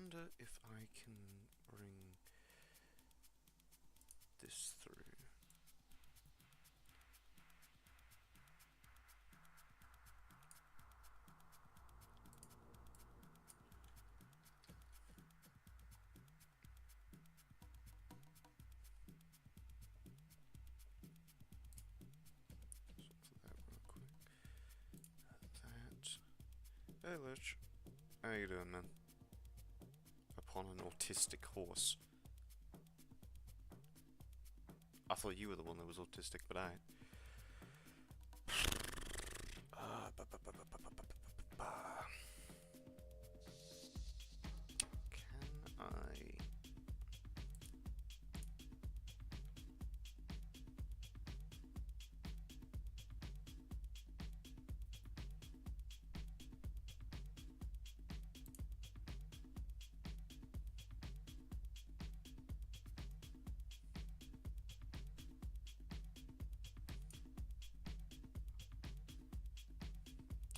wonder if I can bring this through. That real quick. That. Hey, Lich. How you doing, man? Upon an autistic horse. I thought you were the one that was autistic, but I. Can I?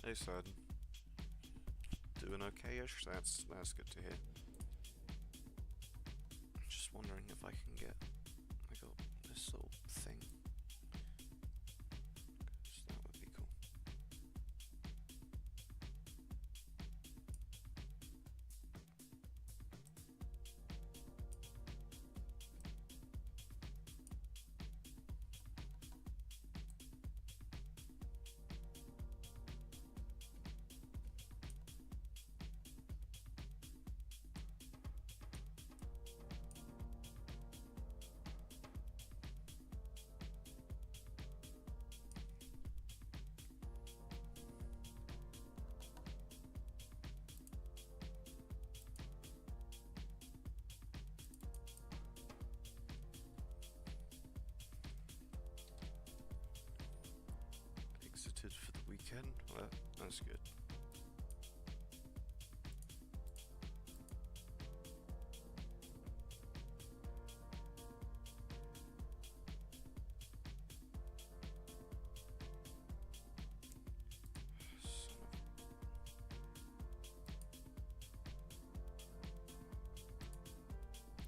Hey, Sudden. Doing okay-ish? That's good to hear. Just wondering if I can get... I got this little thing. So that would be cool. Exited for the weekend? Well, that's good.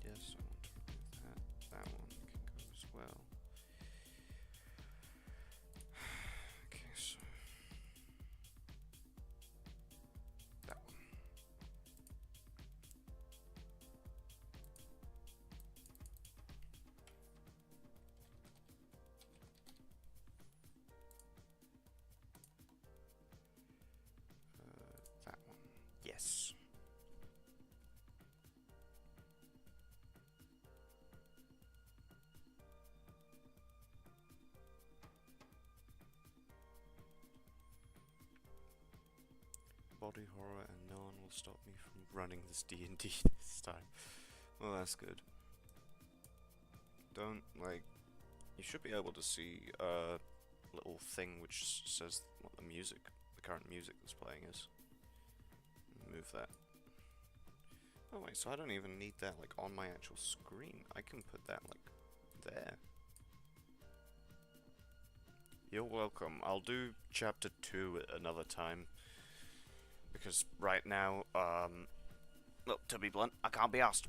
Yes, I want to remove that. That one can go as well. Okay, so that one. That one. Yes. Body horror and no one will stop me from running this D&D this time. Well, that's good. Don't, like... You should be able to see a little thing which says what the current music that's playing is. Move that. Oh wait, so I don't even need that, like, on my actual screen. I can put that, like, there. You're welcome. I'll do chapter 2 at another time. Because right now, look, to be blunt, I can't be asked.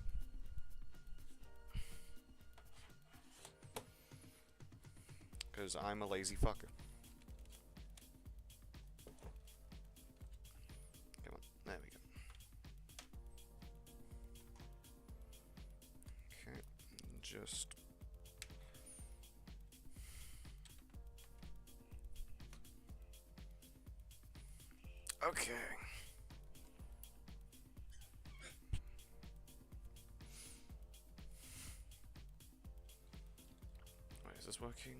Because I'm a lazy fucker. Come on, there we go. Okay, just... Okay. Wait, is this working?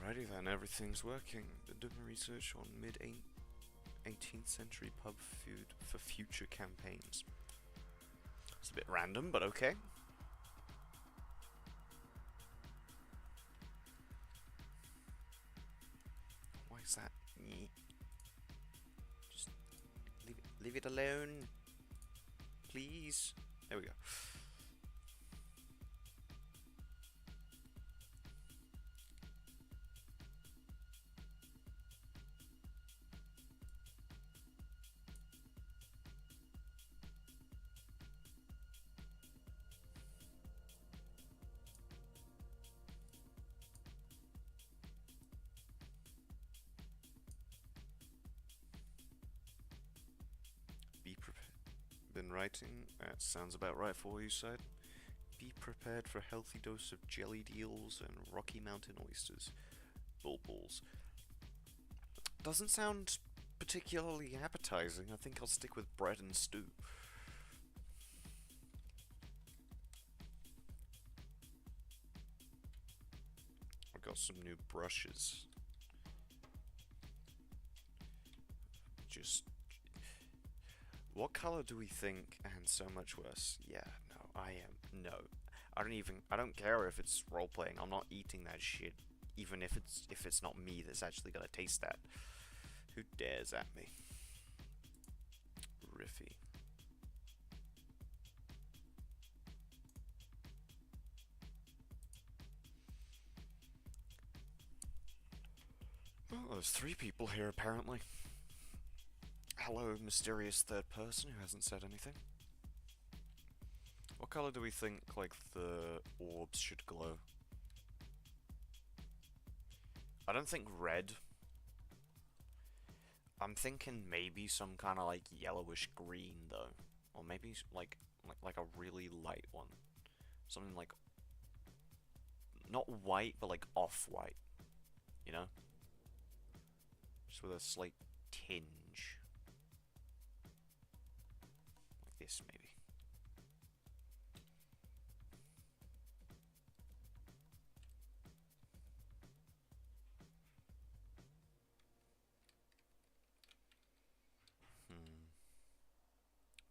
Alrighty then, everything's working. Been doing research on mid-18th century pub food for future campaigns. It's a bit random, but okay. Why is that Just leave it alone, please. There we go. Be prepared. Been writing? That sounds about right for what you said. Be prepared for a healthy dose of jellied eels and Rocky Mountain oysters. Bulbuls. Doesn't sound particularly appetizing. I think I'll stick with bread and stew. I've got some new brushes. Just... what color do we think? And so much worse. Yeah, no, no. I don't care if it's role-playing. I'm not eating that shit. Even if it's not me that's actually gonna taste that. Who dares at me? Riffy. Well, there's 3 people here apparently. Hello, mysterious third person who hasn't said anything. What color do we think, like, the orbs should glow? I don't think red. I'm thinking maybe some kind of, like, yellowish green, though. Or maybe, like a really light one. Something like... not white, but, like, off-white. You know? Just with a slight tinge. Like this, maybe.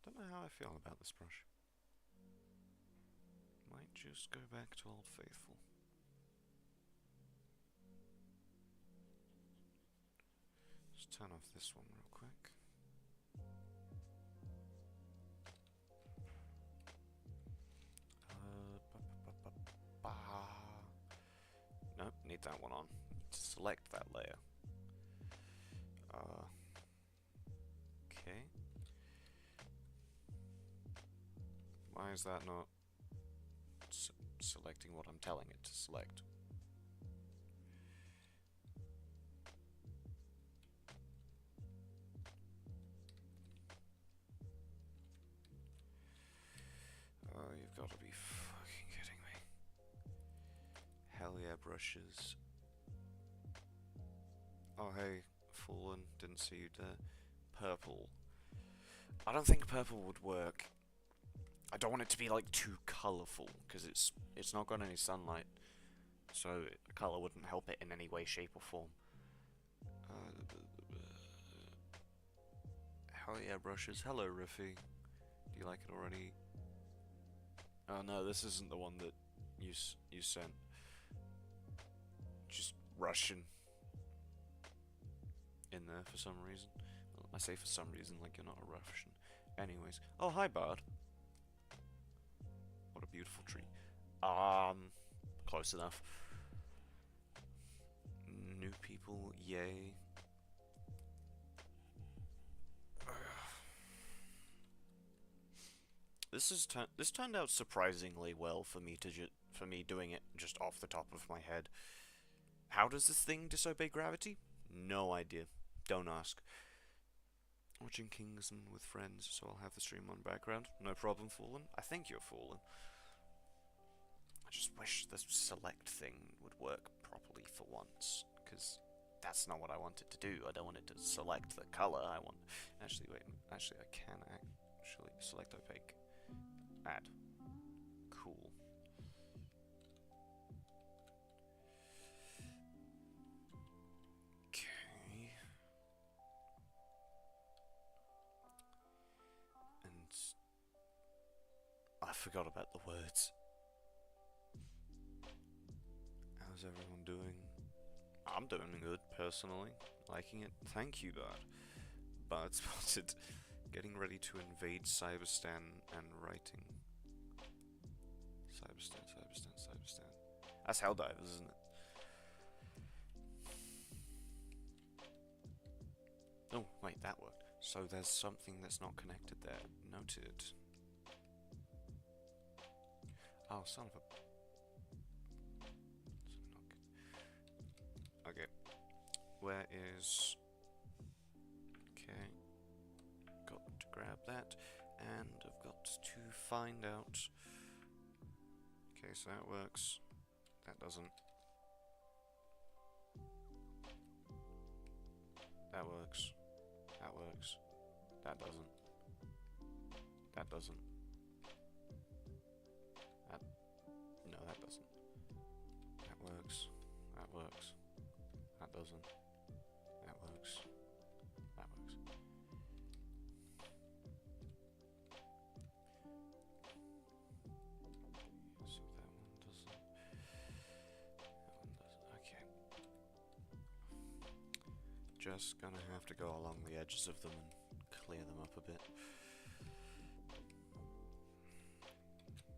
Don't know how I feel about this brush. Might just go back to Old Faithful. Let's turn off this one real quick. Nope, need that one on. Need to select that layer. Okay. Why is that not selecting what I'm telling it to select? Oh, you've got to be fucking kidding me. Hell yeah, brushes. Oh hey, Fallen, didn't see you there. Purple. I don't think purple would work. I don't want it to be like too colourful, because it's not got any sunlight, so the colour wouldn't help it in any way, shape or form. Hell yeah, brushes. Hello, Riffy. Do you like it already? Oh no, this isn't the one that you sent. Just Russian in there for some reason. Well, I say for some reason, like you're not a Russian. Anyways. Oh, hi, Bard. What a beautiful tree. Close enough. New people, yay. This turned out surprisingly well for me doing it just off the top of my head. How does this thing disobey gravity? No idea. Don't ask. Watching Kingsman with friends, so I'll have the stream on background. No problem, Fallen. I think you're Fallen. I just wish the select thing would work properly for once, because that's not what I want it to do. I don't want it to select the color. I want... Actually, wait. Actually, I can actually select opaque. Add. Cool. Okay. And I forgot about the words. How's everyone doing? I'm doing good, personally. Liking it. Thank you, God. But spotted getting ready to invade Cyberstan and writing. Cyberstan, Cyberstan, Cyberstan. That's Helldivers, isn't it? Oh, wait, that worked. So there's something that's not connected there. Noted. Oh, son of a... Okay. Where is... Okay. Got to grab that. And I've got to find out... Okay, so that works. That doesn't. That works. That works. That doesn't. That doesn't. That... No, that doesn't. That works. That works. That doesn't. That works. That works. So that one doesn't. That one doesn't. Okay. Just gonna have to go along the edges of them and clear them up a bit.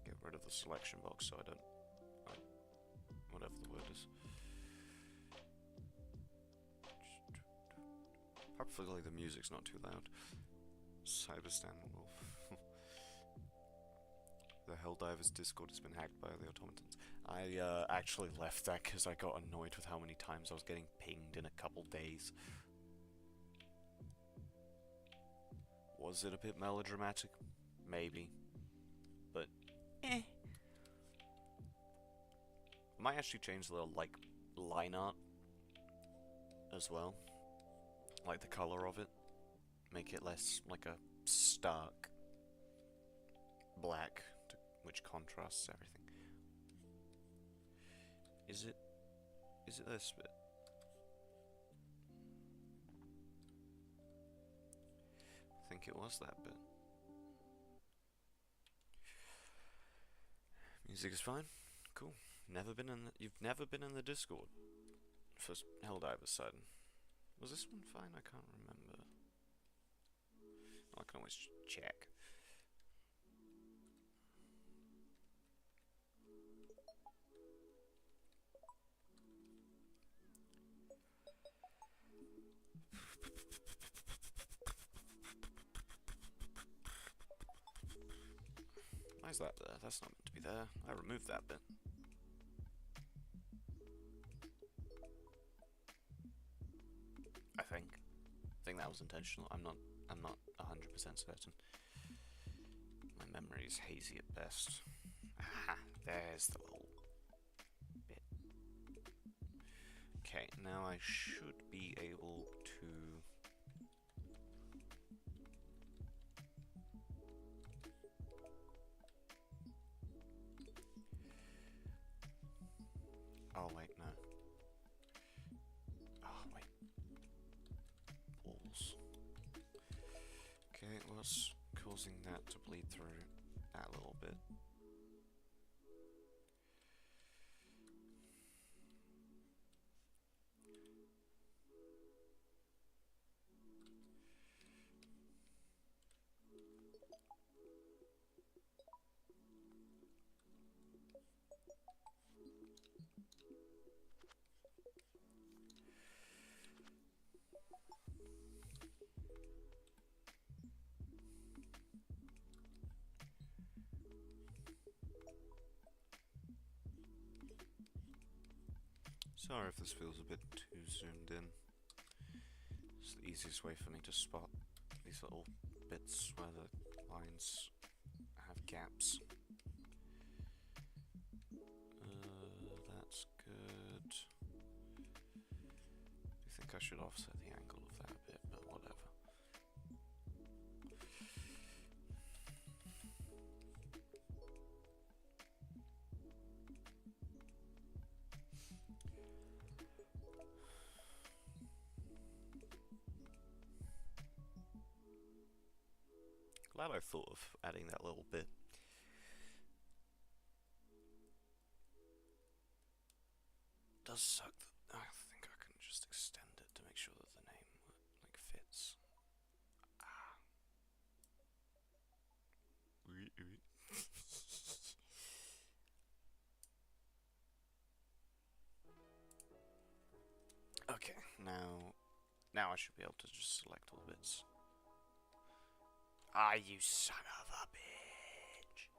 Get rid of the selection box so I don't... whatever the word is. Hopefully the music's not too loud. Cyberstan will... The Helldivers Discord has been hacked by the automatons. I actually left that because I got annoyed with how many times I was getting pinged in a couple days. Was it a bit melodramatic? Maybe. But, eh. I might actually change the, like, line art as well. Like the color of it. Make it less like a stark black, which contrasts everything. Is it this bit? I think it was that bit. Music is fine. Cool. You've never been in the Discord for Helldivers side. Was this one fine? I can't remember. I can always check. Why is that there? That's not meant to be there. I removed that bit. I think that was intentional. I'm not 100% certain. My memory is hazy at best. Aha, there's the little bit. Okay, now I should be able to... Oh wait, no. Oh wait. Balls. Okay, what's causing that to bleed through that little bit? Sorry if this feels a bit too zoomed in. It's the easiest way for me to spot these little bits where the lines have gaps. That's good. I think I should offset the angle of that a bit, but whatever. Glad I thought of adding that little bit. Does suck that I think I can Okay, now I should be able to just select all the bits. Ah, you son of a bitch!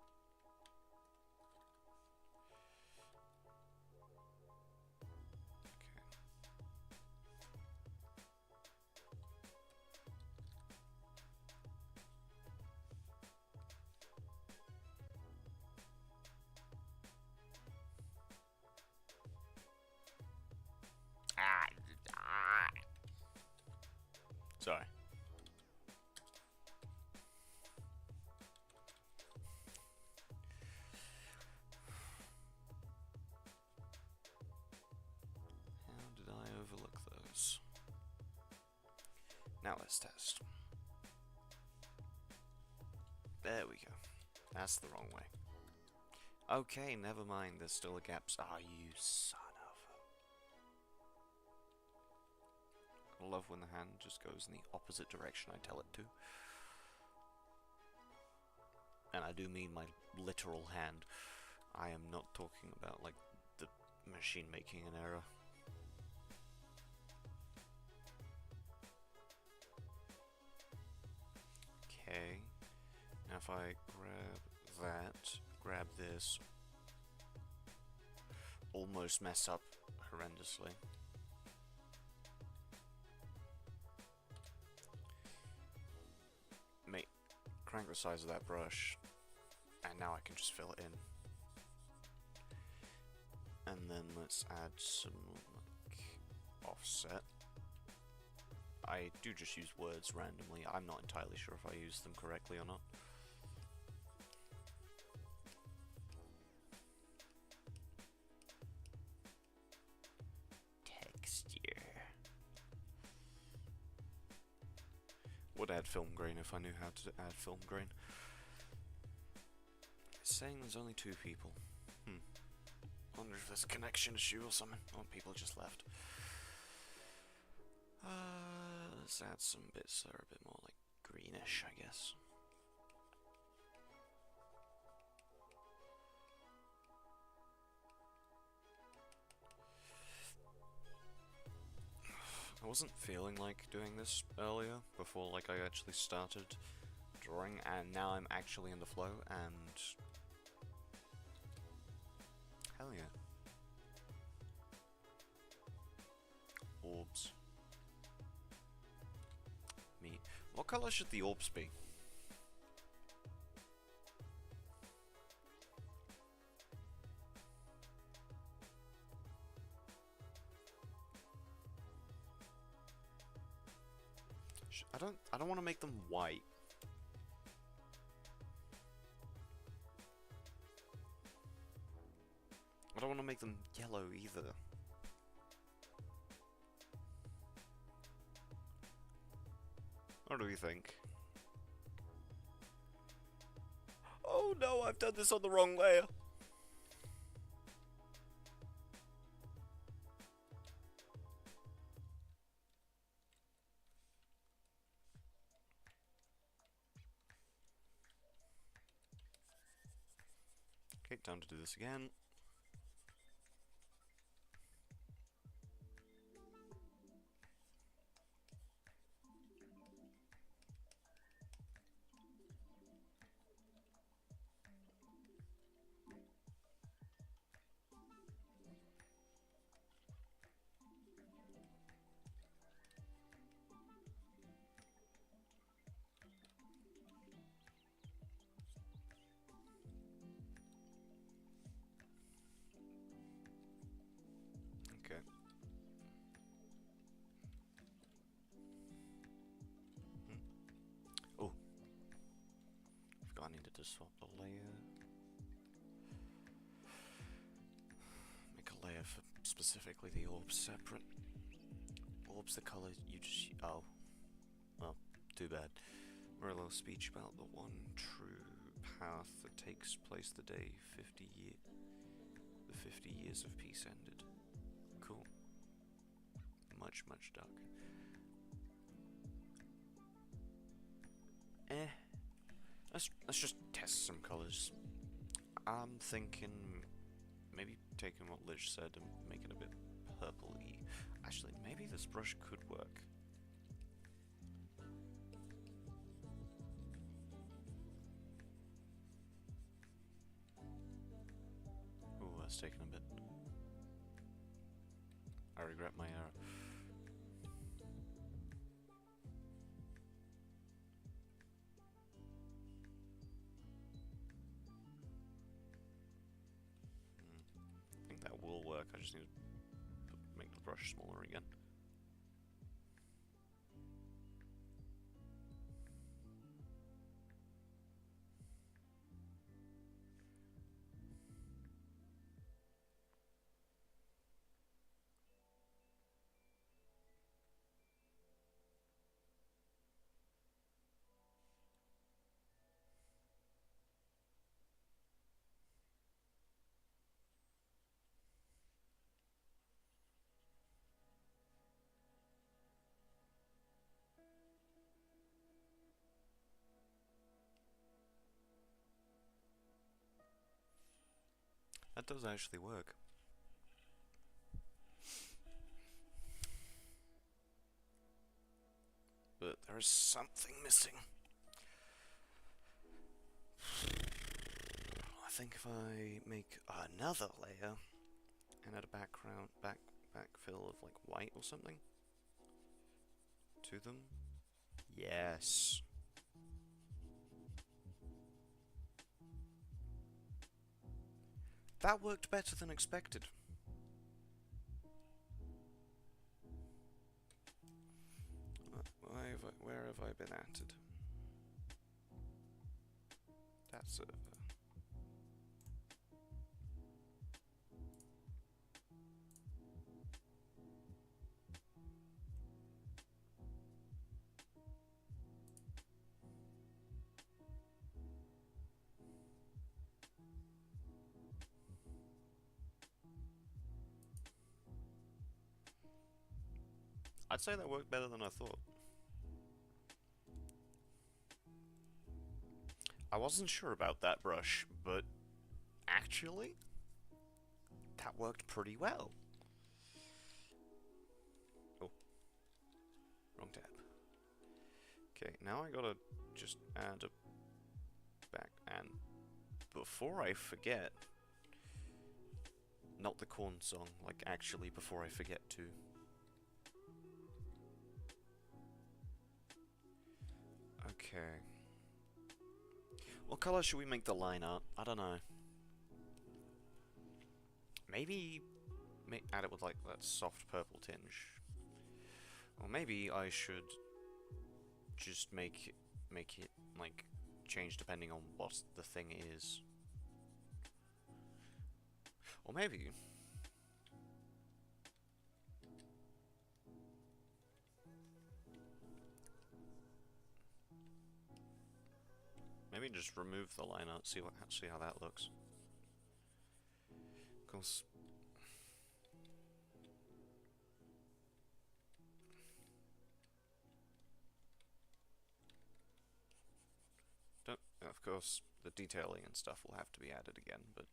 Okay. Sorry. How did I overlook those? Now let's test. There we go. That's the wrong way. Okay, never mind. There's still a gap. Ah, you son of a... I love when the hand just goes in the opposite direction I tell it to. And I do mean my literal hand. I am not talking about, like, the machine making an error. Okay. Now if I grab that, grab this, almost mess up horrendously. Mate, crank the size of that brush, and now I can just fill it in. And then let's add some, like, offset. I do just use words randomly. I'm not entirely sure if I use them correctly or not. Texture. Would add film grain if I knew how to add film grain. It's saying there's only 2 people. Wonder if there's a connection issue or something. Oh, people just left. Let's add some bits that are a bit more like greenish, I guess. I wasn't feeling like doing this earlier, before like I actually started drawing, and now I'm actually in the flow, and hell yeah. Orbs. Me. What color should the orbs be? I don't want to make them white. I don't want to make them yellow either. What do you think? Oh no, I've done this on the wrong layer. Okay, time to do this again. Okay. Oh. Forgot I needed to swap the layer. Make a layer for specifically the orbs separate. Orbs the color you just... Oh. Well, too bad. We're a little speech about the one true path that takes place the day the 50 years of peace ended. Cool. Much darker. Let's just test some colors. I'm thinking maybe taking what Lish said and making it a bit purpley. Actually, maybe this brush could work. Ooh, that's taken a bit. I regret my error. I think that will work. I just need to make the brush smaller again. That does actually work. But there is something missing. I think if I make another layer and add a backfill of like white or something to them. Yes. That worked better than expected. Where have I been at it? That's it. I'd say that worked better than I thought. I wasn't sure about that brush, but actually, that worked pretty well. Oh, wrong tab. Okay, now I gotta just add a back, and before I forget, not the corn song, like actually before I forget to. Okay. What color should we make the line art? I don't know. Maybe add it with like that soft purple tinge. Or maybe I should just make it like change depending on what the thing is. Or maybe just remove the line art, see how that looks. Of course. Of course, the detailing and stuff will have to be added again, but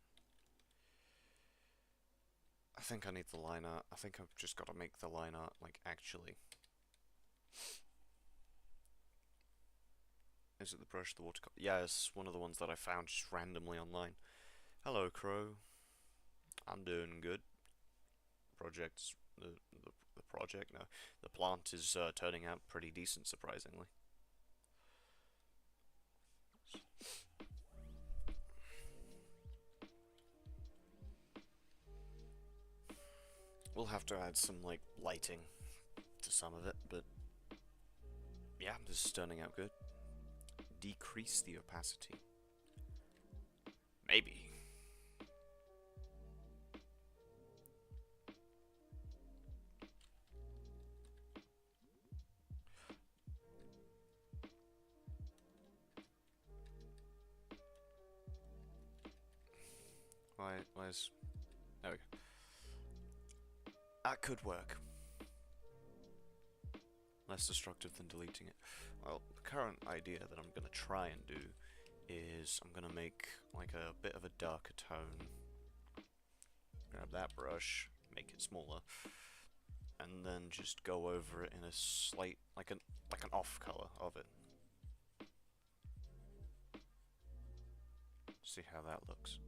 I think I need the line art. I think I've just got to make the line art like actually. Is it the brush, the watercolor? Yeah, it's one of the ones that I found just randomly online. Hello, Crow. I'm doing good. Project's the project. No, the plant is turning out pretty decent, surprisingly. We'll have to add some like lighting to some of it, but yeah, this is turning out good. Decrease the opacity. Maybe. Where's... There we go. That could work. Less destructive than deleting it. Well, the current idea that I'm going to try and do is I'm going to make like a bit of a darker tone. Grab that brush, make it smaller, and then just go over it in a slight, like an off color of it. See how that looks.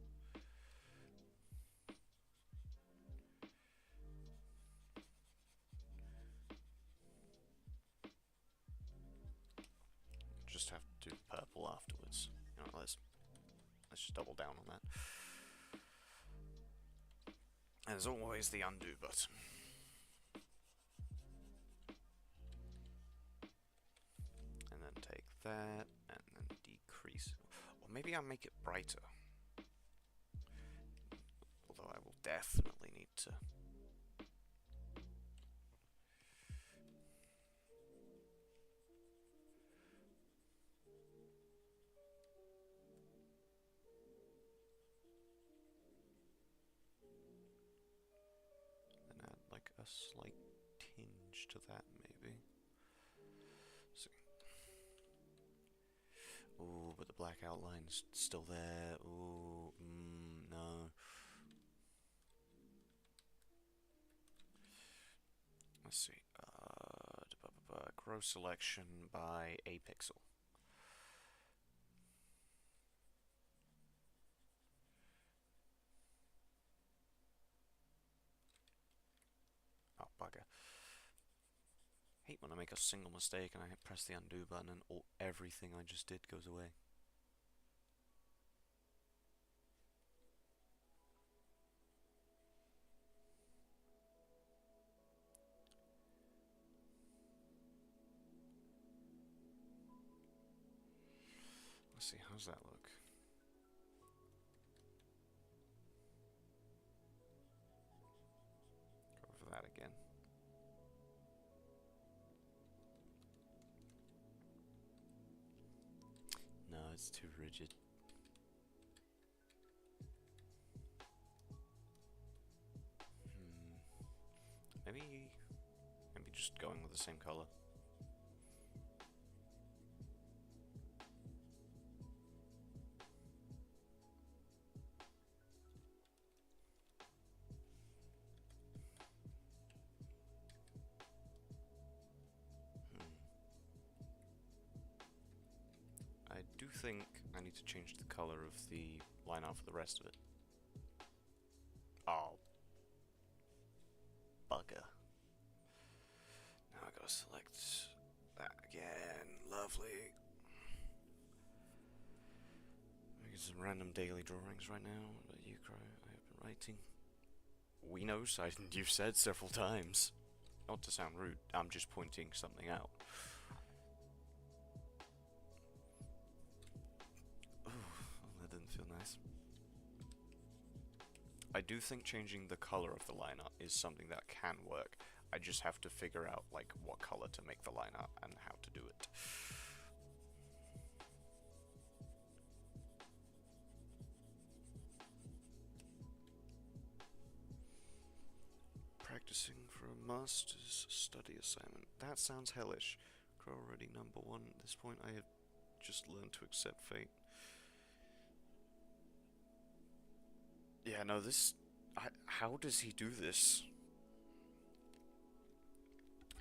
Just have to do purple afterwards. You know, let's just double down on that. As always, the undo button. And then take that, and then decrease. Or maybe I'll make it brighter. Although I will definitely need to. Then add like a slight tinge to that, maybe. See. Ooh, but the black outline's still there. Ooh, no. Let's see. Grow selection by a pixel. Oh, bugger. Hate when I make a single mistake and I press the undo button and everything I just did goes away. Let's see, how's that look? Go over that again. No, it's too rigid. Maybe just going with the same color. I do think I need to change the color of the line art for the rest of it. Oh. Bugger. Now I gotta select that again. Lovely. Making some random daily drawings right now that you cry I have been writing. We know, you've said several times. Not to sound rude, I'm just pointing something out. That didn't feel nice. I do think changing the color of the line art is something that can work. I just have to figure out like what color to make the line art and how to do it. Practicing for a master's study assignment. That sounds hellish. Crow already #1 at this point. I have just learned to accept fate. Yeah, no, this... how does he do this?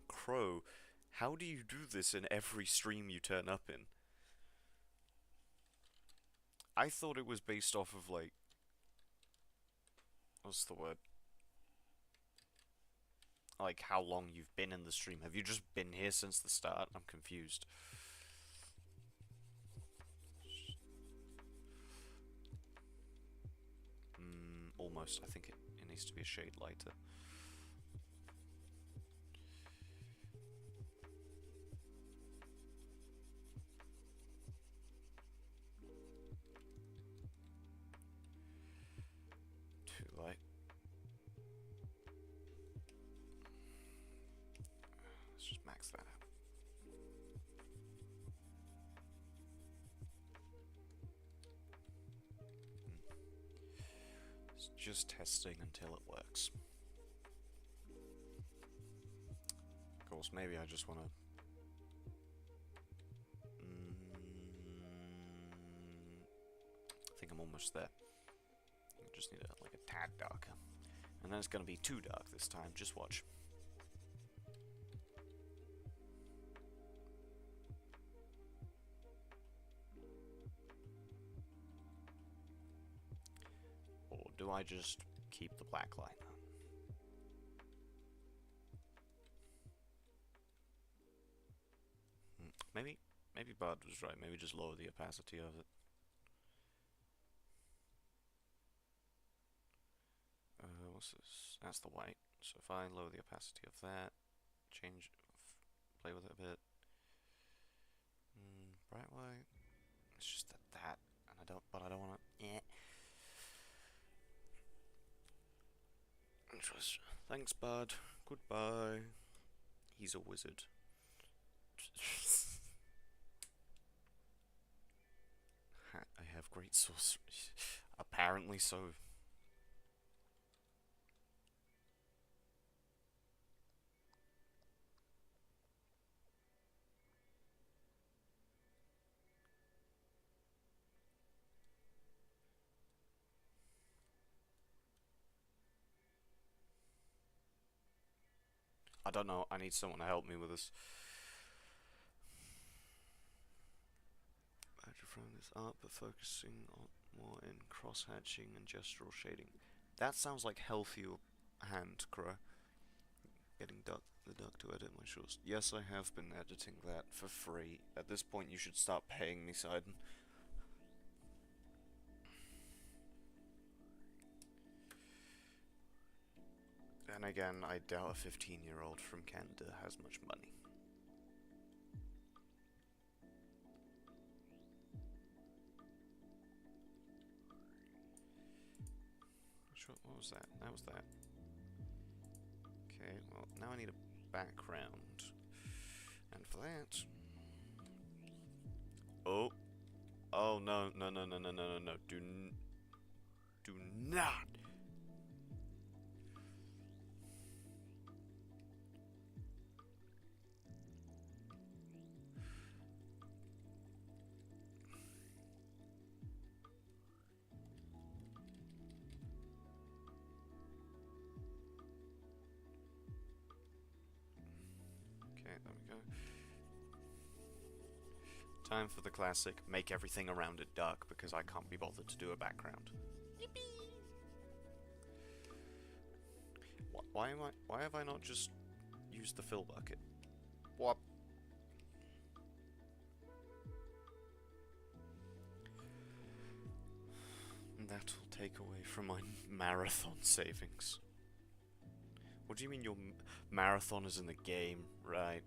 Crow, how do you do this in every stream you turn up in? I thought it was based off of, like... what's the word? Like, how long you've been in the stream. Have you just been here since the start? I'm confused. Almost. I think it needs to be a shade lighter. Too light. Let's just max that out. It's just testing until it works. Of course, maybe I just want to... I think I'm almost there. I just need like a tad darker. And then it's gonna be too dark this time, just watch. Or do I just keep the black light on? Maybe Bud was right, maybe just lower the opacity of it. What's this? That's the white. So if I lower the opacity of that, play with it a bit. Bright white. It's just that, and I don't want to. Yeah. Thanks, Bud. Goodbye. He's a wizard. I have great sorcery. Apparently so. I don't know, I need someone to help me with this. From this art, but focusing on more in cross-hatching and gestural shading. That sounds like healthier hand, Crow. Getting the duck to edit my shorts. Yes, I have been editing that for free. At this point, you should start paying me, Sidon. And again, I doubt a 15-year-old from Canada has much money. What was that? That was that. Okay, well, now I need a background. And for that... Oh! Oh, no, no, no, no, no, no, no, no. Do not! There we go. Time for the classic, make everything around it dark because I can't be bothered to do a background. Yippee! Why have I not just used the fill bucket? What? That'll take away from my marathon savings. What do you mean your marathon is in the game? Right.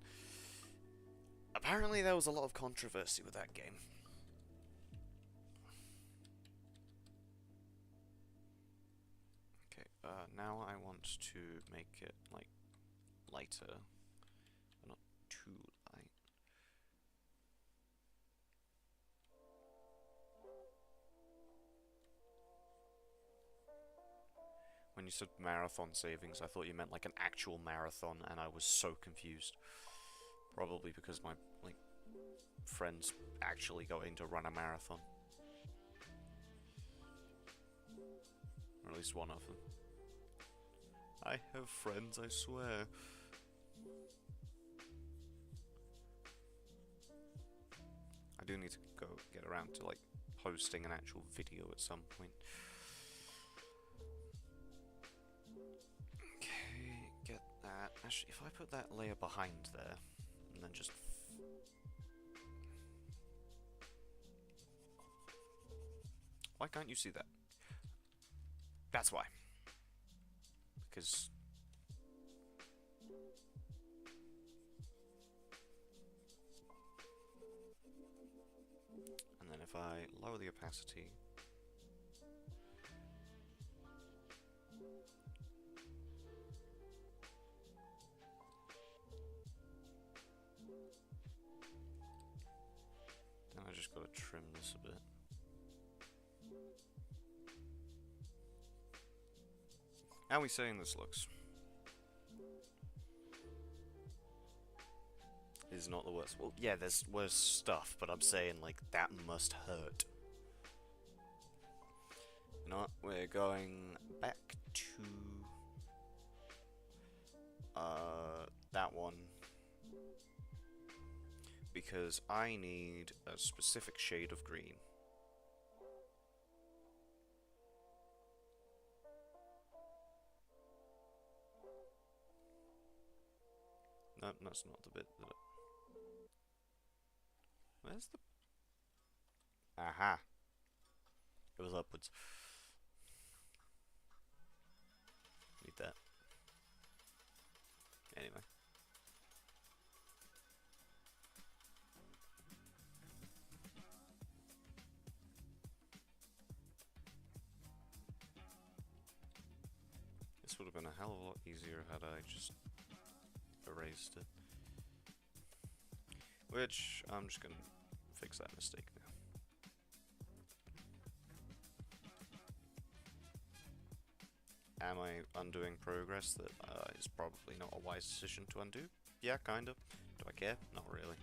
Apparently there was a lot of controversy with that game. Okay, now I want to make it, like, lighter, but not too light. When you said marathon savings, I thought you meant like an actual marathon, and I was so confused. Probably because my, like, friends actually going to run a marathon. Or at least one of them. I have friends, I swear. I do need to get around to, like, posting an actual video at some point. Okay, get that. Actually, if I put that layer behind there, and then just... Why can't you see that? That's why. Because... And then if I lower the opacity... Then I just gotta trim this a bit. How are we saying this looks? Is not the worst. Well, yeah, there's worse stuff, but I'm saying, like, that must hurt. You know what? We're going back to because I need a specific shade of green. No, that's not the bit that it... Where's the... Aha! It was upwards. Need that. Anyway. This would have been a hell of a lot easier had I just erased it. Which, I'm just gonna fix that mistake now. Am I undoing progress that is probably not a wise decision to undo? Yeah, kinda. Do I care? Not really.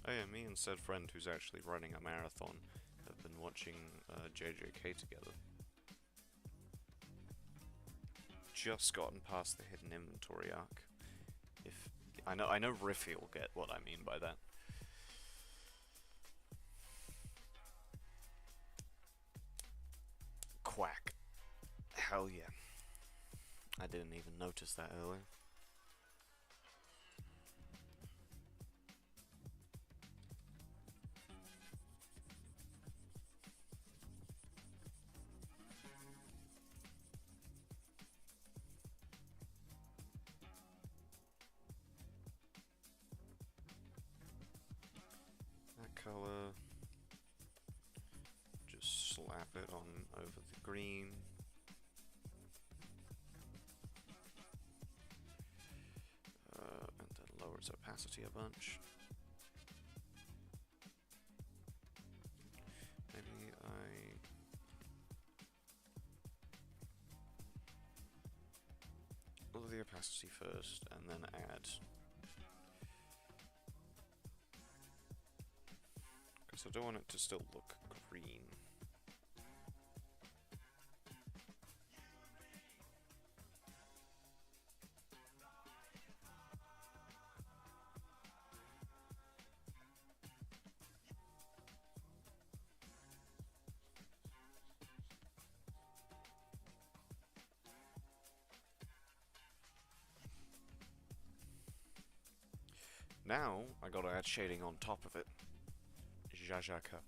Oh yeah, me and said friend who's actually running a marathon have been watching JJK together. Just gotten past the hidden inventory arc. If I know Riffy will get what I mean by that. Quack. Hell yeah. I didn't even notice that earlier. That color. Just slap it on over the green. And then lower its opacity a bunch. Maybe lower the opacity first, and then add. Because I don't want it to still look green. Now, I gotta add shading on top of it. Jajaka.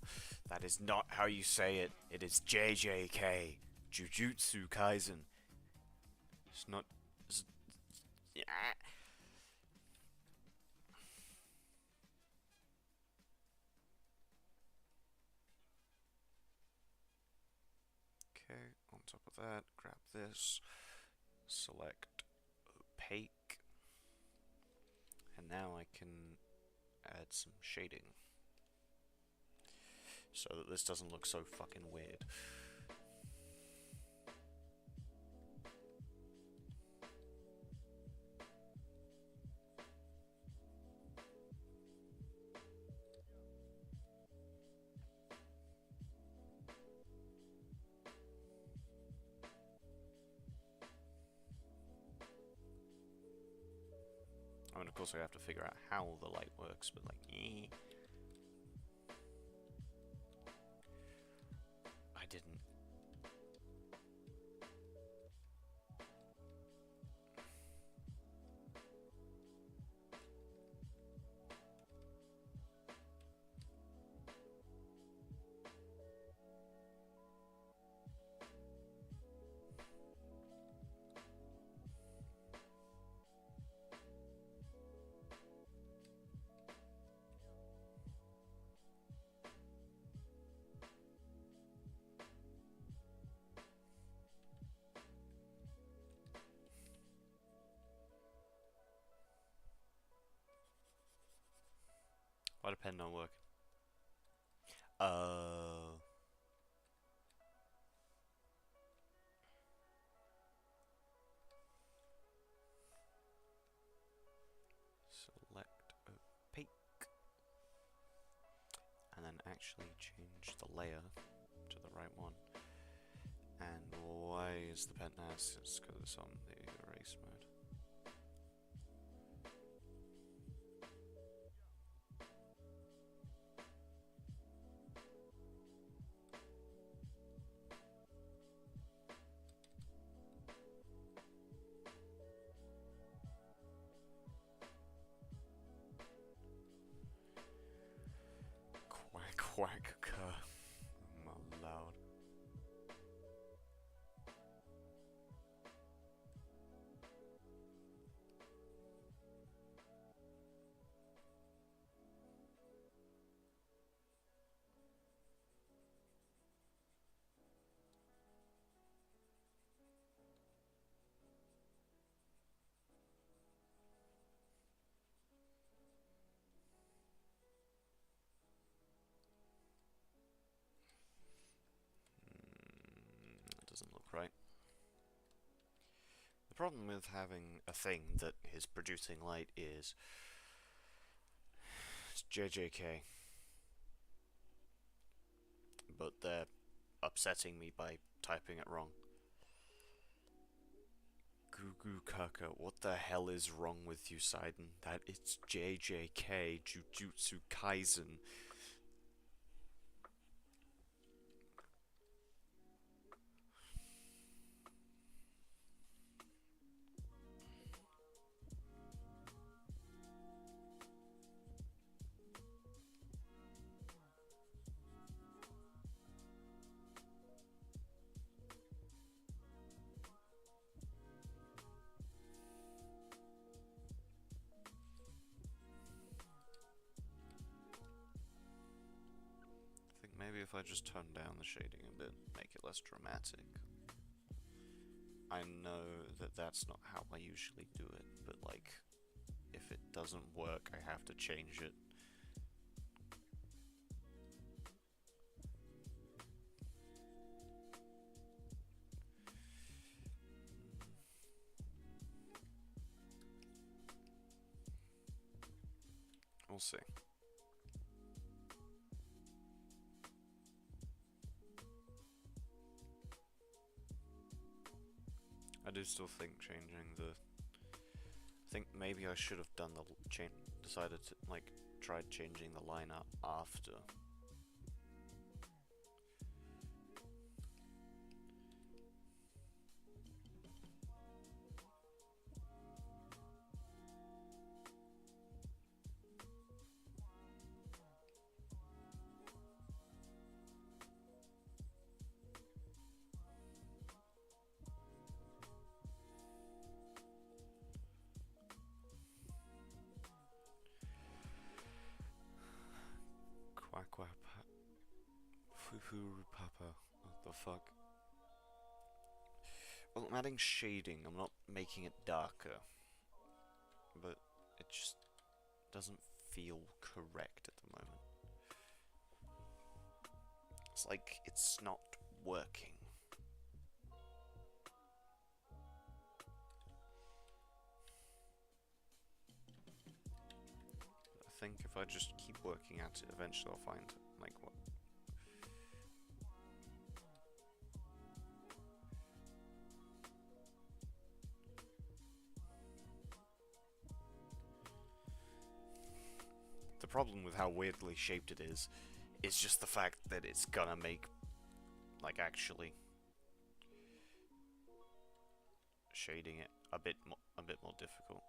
That is not how you say it. It is JJK. Jujutsu Kaisen. It's not... yeah. Okay, on top of that, grab this. Select opaque. And now I can add some shading. So that this doesn't look so fucking weird. I mean, of course I have to figure out how the light works, but like, I didn't. Why the pen not working? Select opaque. actually change the layer to the right one. And why is the pen as? It's because it's on the erase mode. Quack quack cur. I'm loud. That doesn't look right. The problem with having a thing that is producing light is it's JJK, but they're upsetting me by typing it wrong. Goo Goo Kaka, what the hell is wrong with you, Seiden? That it's JJK, Jujutsu Kaisen. I think maybe if I just turn down the shading a bit, make it less dramatic. I know that that's not how I usually do it, but like, if it doesn't work, I have to change it. We'll see. I do still think changing the... I think maybe I should have done the decided to, like, tried changing the lineup after. Quack quack foo papa. What the fuck? Well, I'm adding shading, I'm not making it darker. But it just doesn't feel correct at the moment. It's like it's not working. I think if I just keep working at it, eventually I'll find, like, what. The problem with how weirdly shaped it is just the fact that it's gonna make, like, actually shading it a bit more difficult.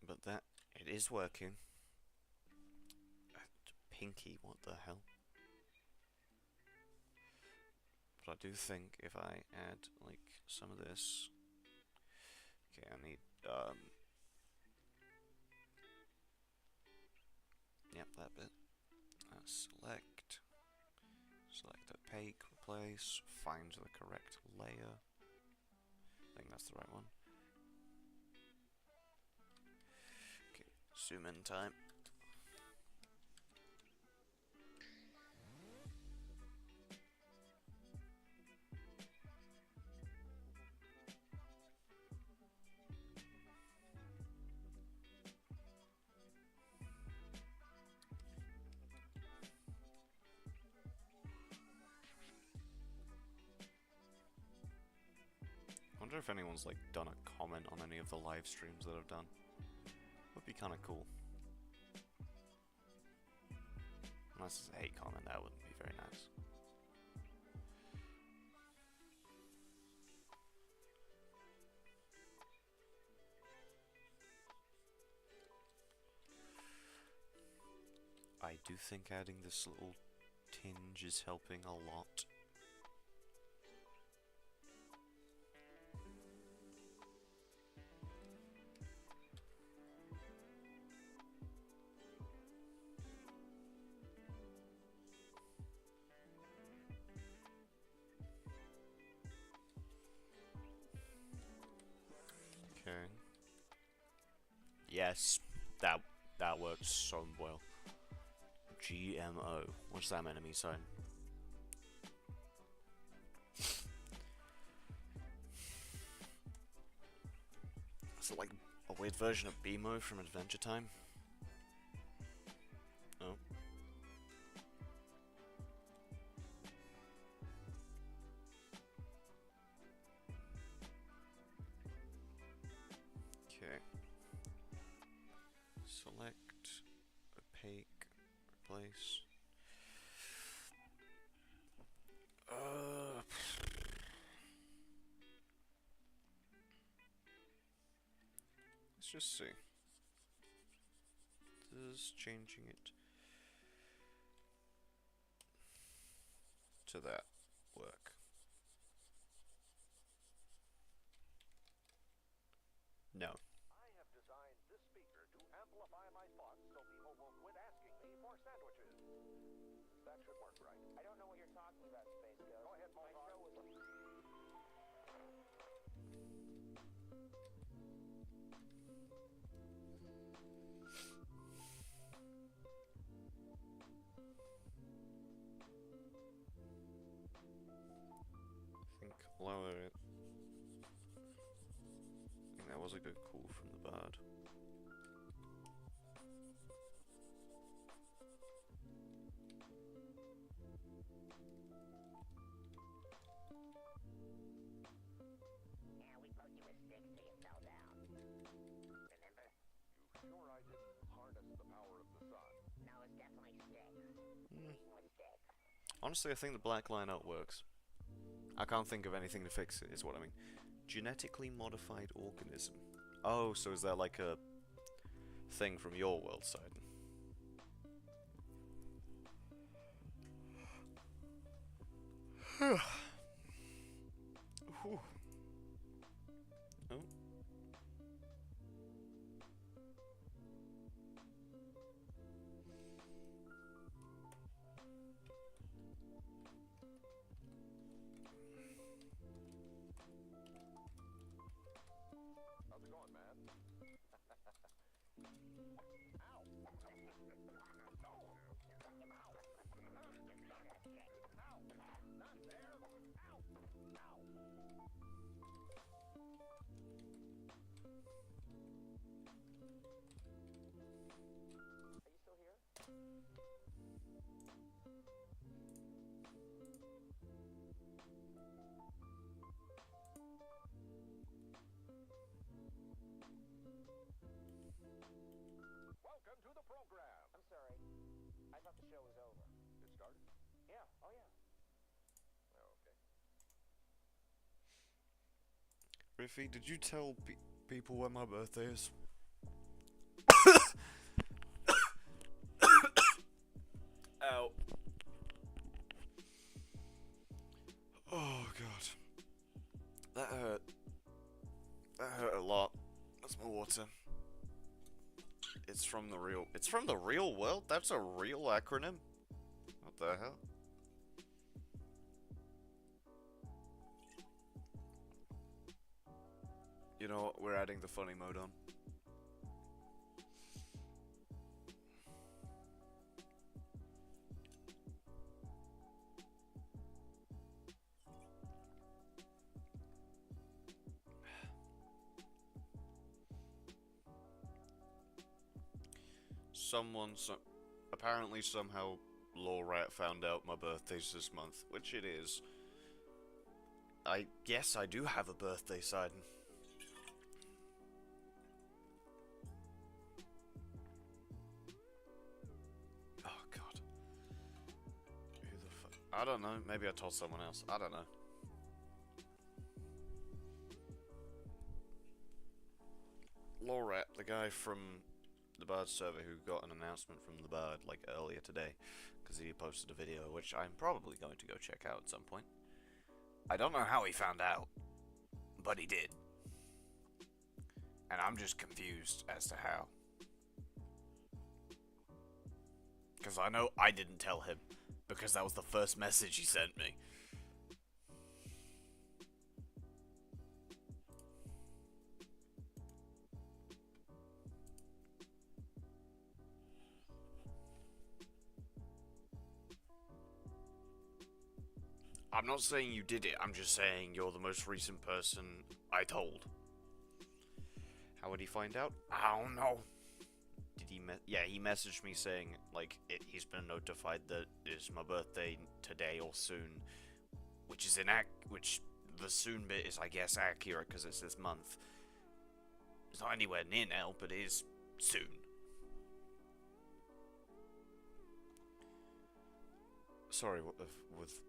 But that, it is working. Pinky, what the hell? But I do think if I add, like, some of this... Okay, I need, yep, that bit. Select opaque, replace, find the correct layer. I think that's the right one. Okay, zoom in time. wonder if anyone's like done a comment on any of the live streams that I've done. Would be kind of cool. Unless it's a hate comment, that wouldn't be very nice. I do think adding this little tinge is helping a lot. Okay. Yes, that works so well. GMO. What's that meant to me, son? Is it like a weird version of BMO from Adventure Time? Oh. Okay. Select, opaque, replace. Let's just see. Does changing it to that work? No. I have designed this speaker to amplify my thoughts so people won't quit asking me for sandwiches. That should work right. I don't know what you're talking about, Space Ghost. Go ahead, my show was... I think lower it. I think that was a good call from the bird. Yeah, we poked you with sticks till you fell down. Remember? You sure I didn't harness the power of the sun? No, it's definitely sticks. Beating with sticks. Honestly, I think the black line art works. I can't think of anything to fix it, is what I mean. Genetically modified organism. Oh, so is that like a thing from your world side? Whew. Oh. How's it going, man? Ow! Not there! Ow! Ow! Are you still here? Welcome to the program. I'm sorry. I thought the show was over. It started? Yeah, oh yeah. Oh, okay. Riffy, did you tell people when my birthday is? Ow. Oh god. That hurt. That hurt a lot. That's my water. It's from the real world? That's a real acronym? What the hell? You know what? We're adding the funny mode on. Apparently somehow Lawrat found out my birthday's this month, which it is. Yes, I do have a birthday, Sidon. Oh God. Who the fuck? I don't know. Maybe I told someone else. I don't know. Lorat, the guy from the Bard server who got an announcement from the Bard like earlier today, because he posted a video which I'm probably going to go check out at some point. I don't know how he found out, but he did. And I'm just confused as to how. Because I know I didn't tell him, because that was the first message he sent me. I'm not saying you did it, I'm just saying you're the most recent person I told. How would he find out? I don't know. Did he yeah, he messaged me saying, like, he's been notified that it's my birthday today or soon. Which is which the soon bit is, I guess, accurate because it's this month. It's not anywhere near now, but it is soon. Sorry, with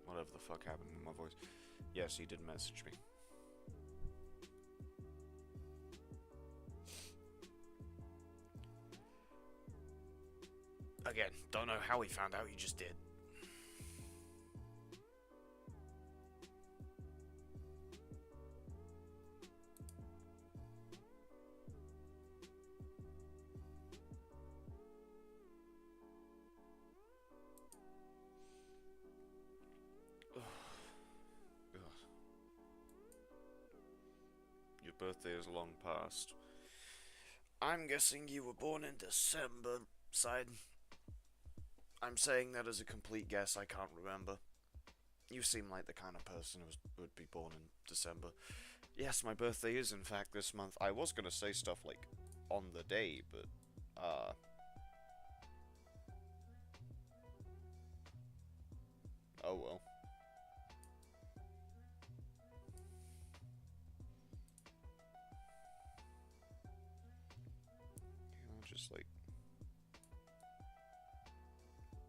whatever the fuck happened with my voice. Yes, he did message me. Again, don't know how he found out, he just did. Your birthday is long past. I'm guessing you were born in December, Side. I'm saying that as a complete guess, I can't remember. You seem like the kind of person who would be born in December. Yes, my birthday is in fact this month. I was gonna say stuff like on the day, but oh well. I'll just like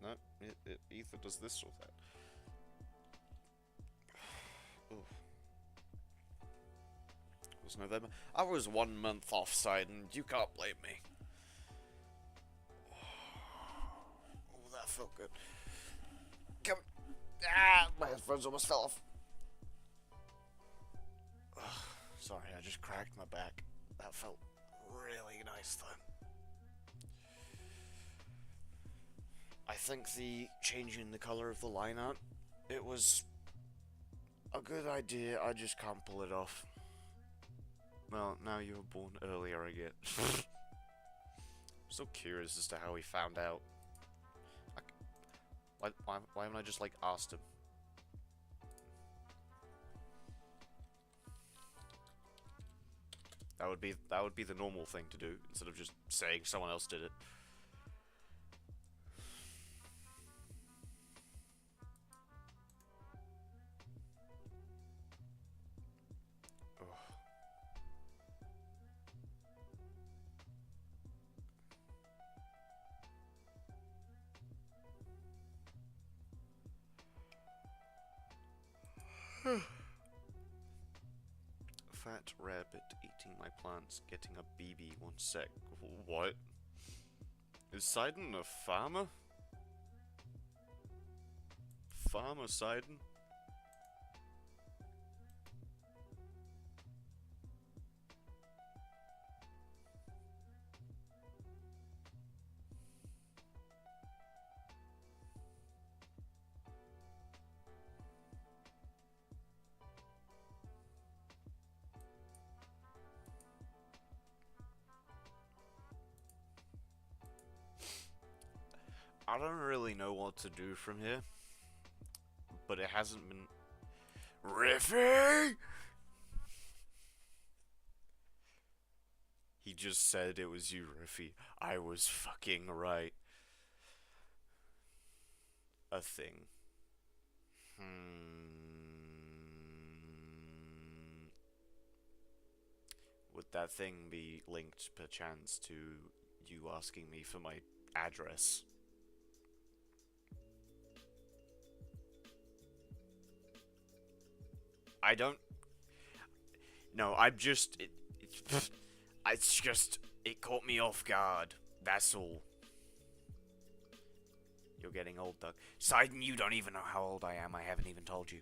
no, it either does this or that. Oof. It was November. I was 1 month offside, and you can't blame me. Oh, that felt good. Come. Ah, my headphones almost fell off. Ugh, sorry, I just cracked my back. That felt really nice, though. I think the changing the color of the line art, it was a good idea, I just can't pull it off. Well, now you were born earlier, I get. I'm so curious as to how he found out. Why haven't I just, like, asked him? That would be the normal thing to do, instead of just saying someone else did it. Fat rabbit eating my plants, getting a BB 1 sec. What? Is Sidon a farmer? Farmer Sidon? I don't really know what to do from here, but it hasn't been... Riffy! He just said it was you, Riffy. I was fucking right. A thing. Would that thing be linked perchance to you asking me for my address? I don't... No, I'm just... it's just... It caught me off guard. That's all. You're getting old, Doug. Sidon, you don't even know how old I am. I haven't even told you.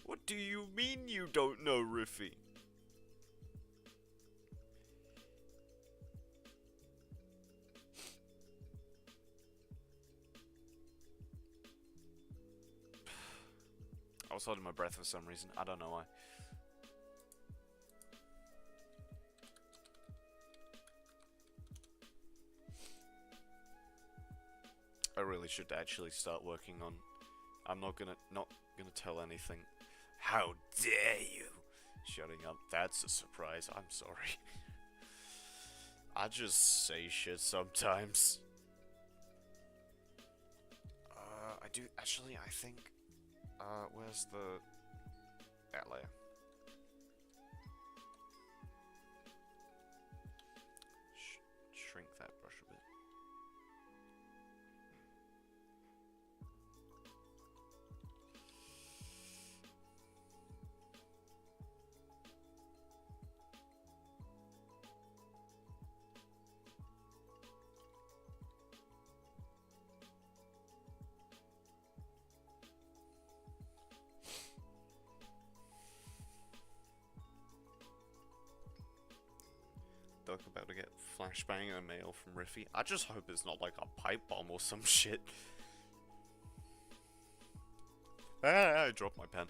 What do you mean you don't know, Riffy? I was holding my breath for some reason. I don't know why. I really should actually start working on... I'm not gonna tell anything. How dare you? Shutting up. That's a surprise. I'm sorry. I just say shit sometimes. I do... Actually, I think... where's the... that layer? Shrink that brush a bit. Doug about to get flashbang mail from Riffy. I just hope it's not like a pipe bomb or some shit. Ah, I dropped my pen.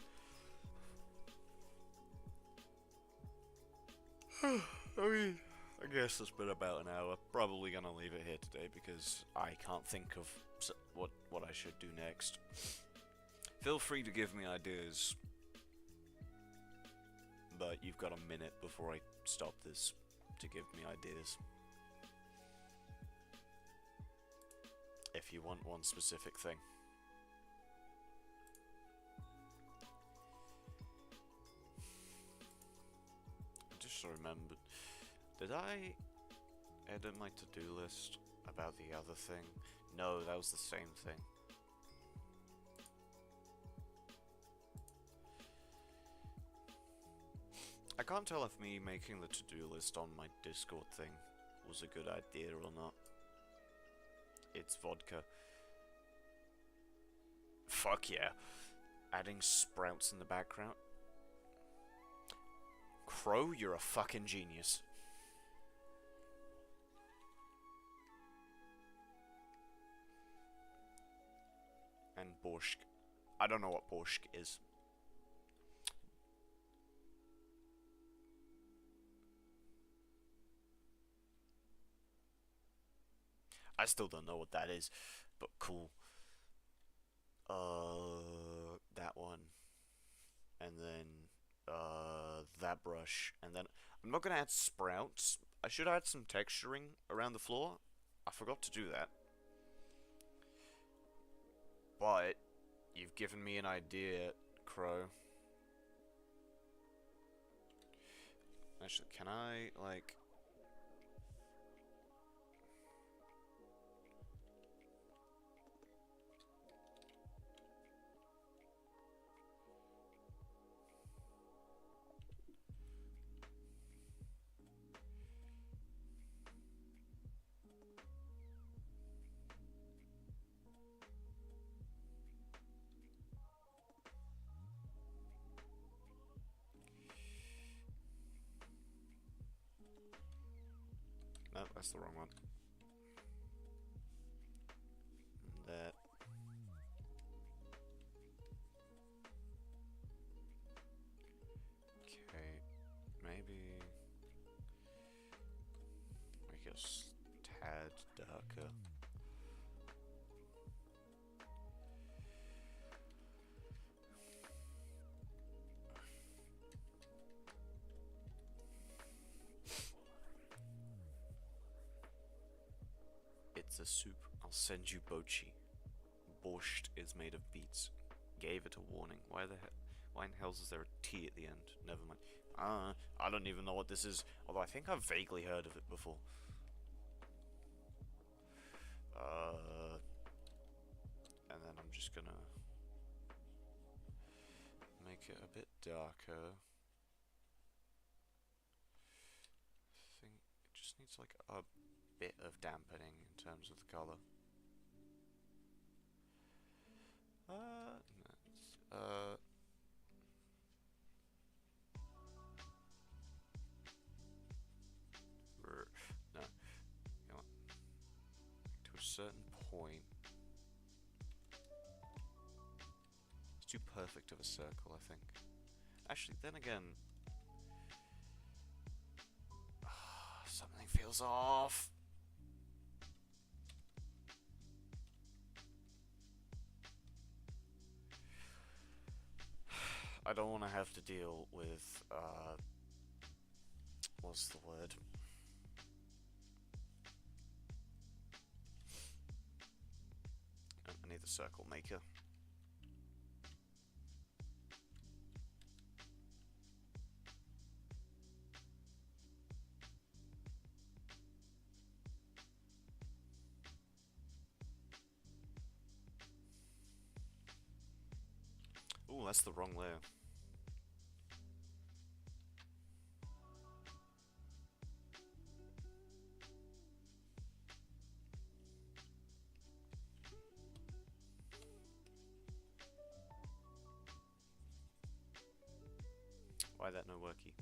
I mean, I guess it's been about an hour. Probably gonna leave it here today because I can't think of what I should do next. Feel free to give me ideas, but you've got a minute before I stop this to give me ideas. If you want one specific thing. I just remembered. Did I edit my to-do list about the other thing? No, that was the same thing. I can't tell if me making the to-do list on my Discord thing was a good idea or not. It's vodka. Fuck yeah. Adding sprouts in the background. Crow, you're a fucking genius. And borscht. I don't know what borscht is. I still don't know what that is, but cool. That one. And then, that brush. And then, I'm not gonna add sprouts. I should add some texturing around the floor. I forgot to do that. But, you've given me an idea, Crow. Actually, can I, like... No, that's the wrong one. That. Okay, maybe make it a tad darker. It's a soup. I'll send you bochi. borscht is made of beets. Gave it a warning. Why in hell is there a T at the end? Never mind. I don't even know what this is, although I think I've vaguely heard of it before. And then I'm just gonna make it a bit darker. I think it just needs like a bit of dampening in terms of the color. No, you know what? To a certain point, it's too perfect of a circle, I think. Actually, then again, something feels off. I don't want to have to deal with, what's the word? I need the circle maker. Ooh, that's the wrong layer. Why that no worky?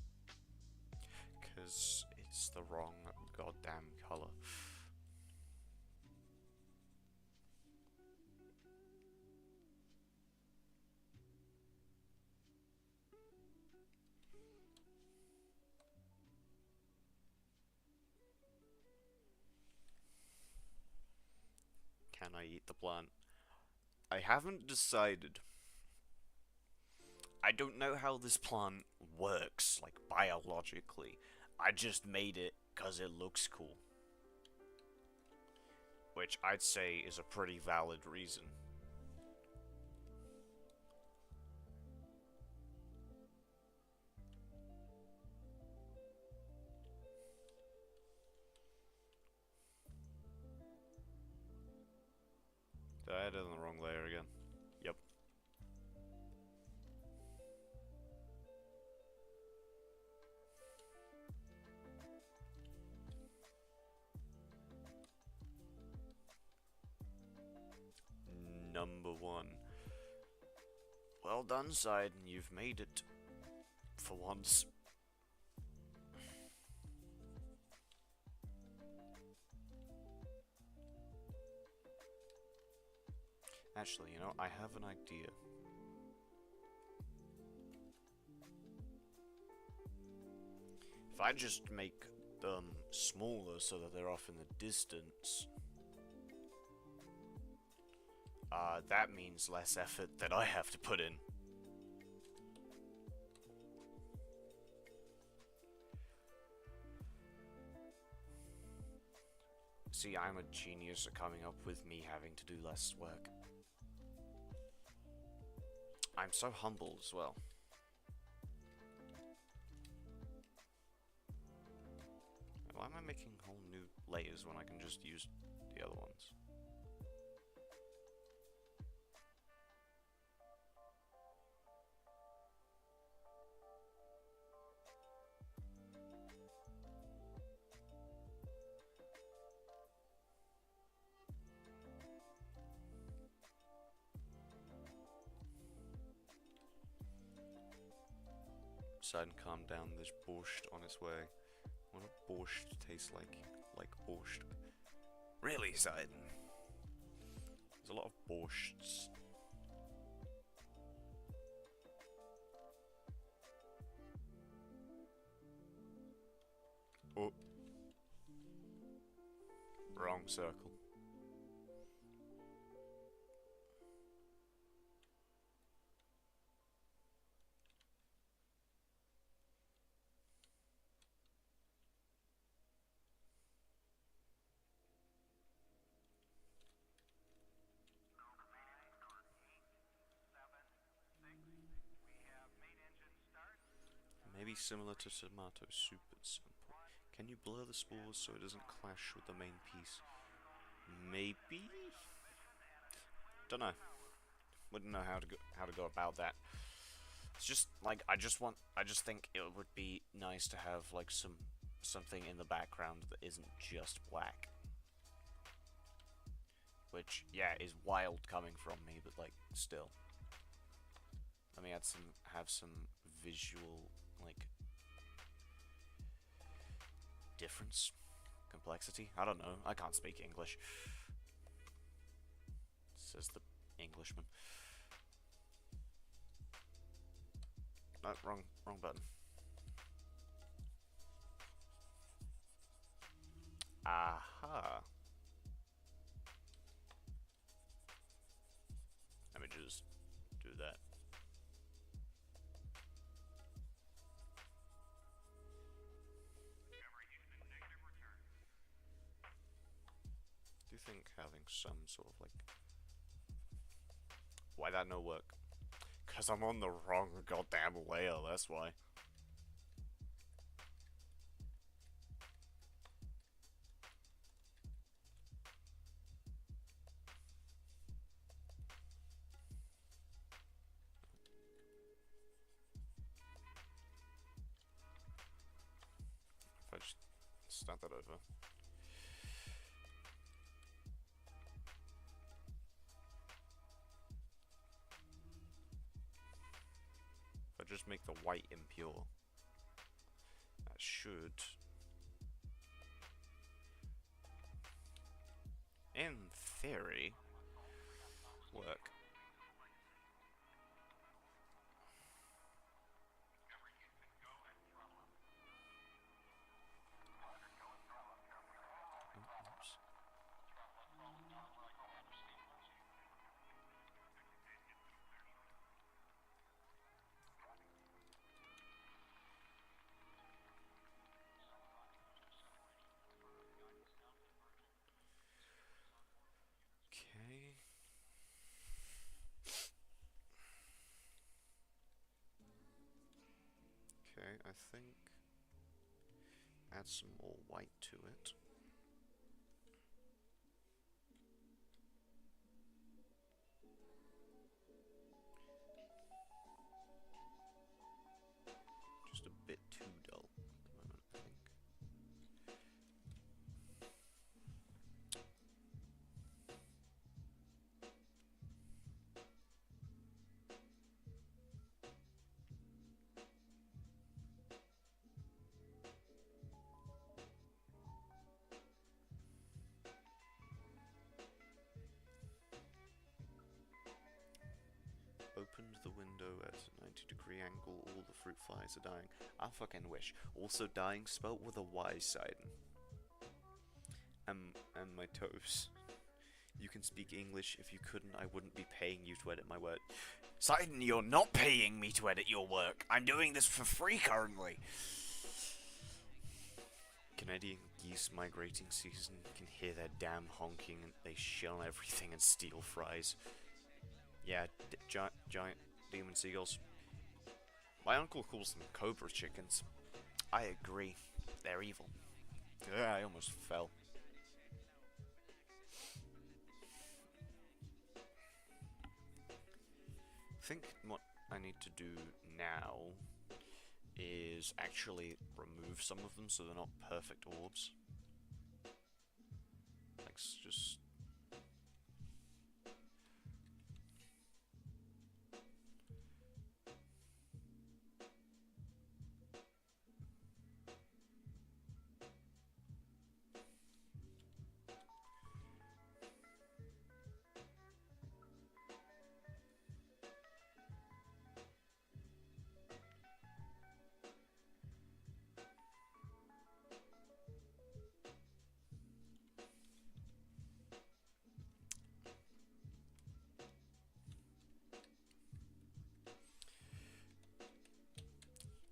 Because it's the wrong goddamn color. Can I eat the plant? I haven't decided. I don't know how this plant works, like biologically. I just made it because it looks cool. Which I'd say is a pretty valid reason. Did I add it on the wrong layer again? Yep. Number 1. Well done, Side, you've made it. For once. Actually, you know, I have an idea. If I just make them smaller so that they're off in the distance, that means less effort that I have to put in. See, I'm a genius at coming up with me having to do less work. I'm so humble as well. Why am I making whole new layers when I can just use the other ones? Decide and calm down, there's borscht on its way. What does borscht taste like? Like borscht. Really, Side? There's a lot of borschts. Oh. Wrong circle. similar to tomato soup at some point. Can you blur the spores so it doesn't clash with the main piece? Maybe? Don't know. Wouldn't know how to go about that. It's just like I just think it would be nice to have like something in the background that isn't just black. Which, yeah, is wild coming from me, but like still. Let me have some visual like difference, complexity. I don't know. I can't speak English. Says the Englishman. No, wrong button. Aha. Let me just do that. Do you think having some sort of like... Why that no work? Because I'm on the wrong goddamn layer, that's why. If I just start that over. If I just make the white impure, that should, in theory, work. Oops. Okay. Okay, I think add some more white to it. Just a bit too dull at the moment, I think. Opened the window at a 90-degree angle, all the fruit flies are dying. I fucking wish. Also dying spelt with a Y, Sidon. And my toes. You can speak English. If you couldn't, I wouldn't be paying you to edit my work. Sidon, you're not paying me to edit your work. I'm doing this for free currently. Canadian geese migrating season. Can hear their dam honking and they shell everything and steal fries. Yeah, giant demon seagulls. My uncle calls them cobra chickens. I agree. They're evil. Yeah, I almost fell. I think what I need to do now is actually remove some of them so they're not perfect orbs. Like, just...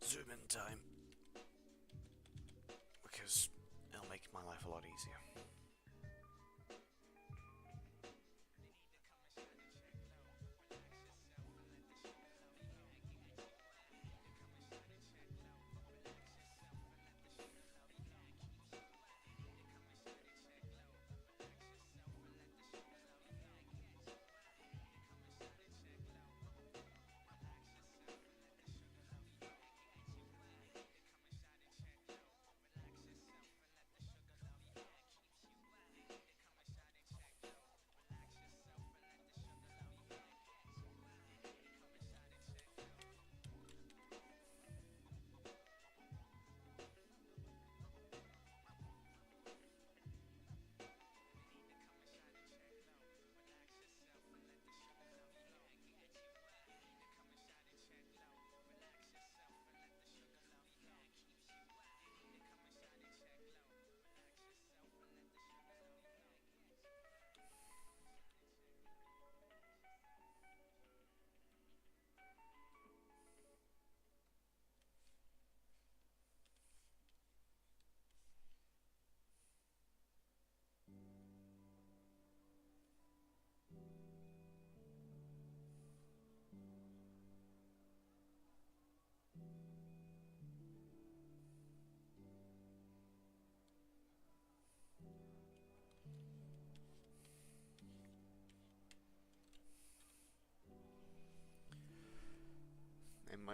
zoom in time, because it'll make my life a lot easier.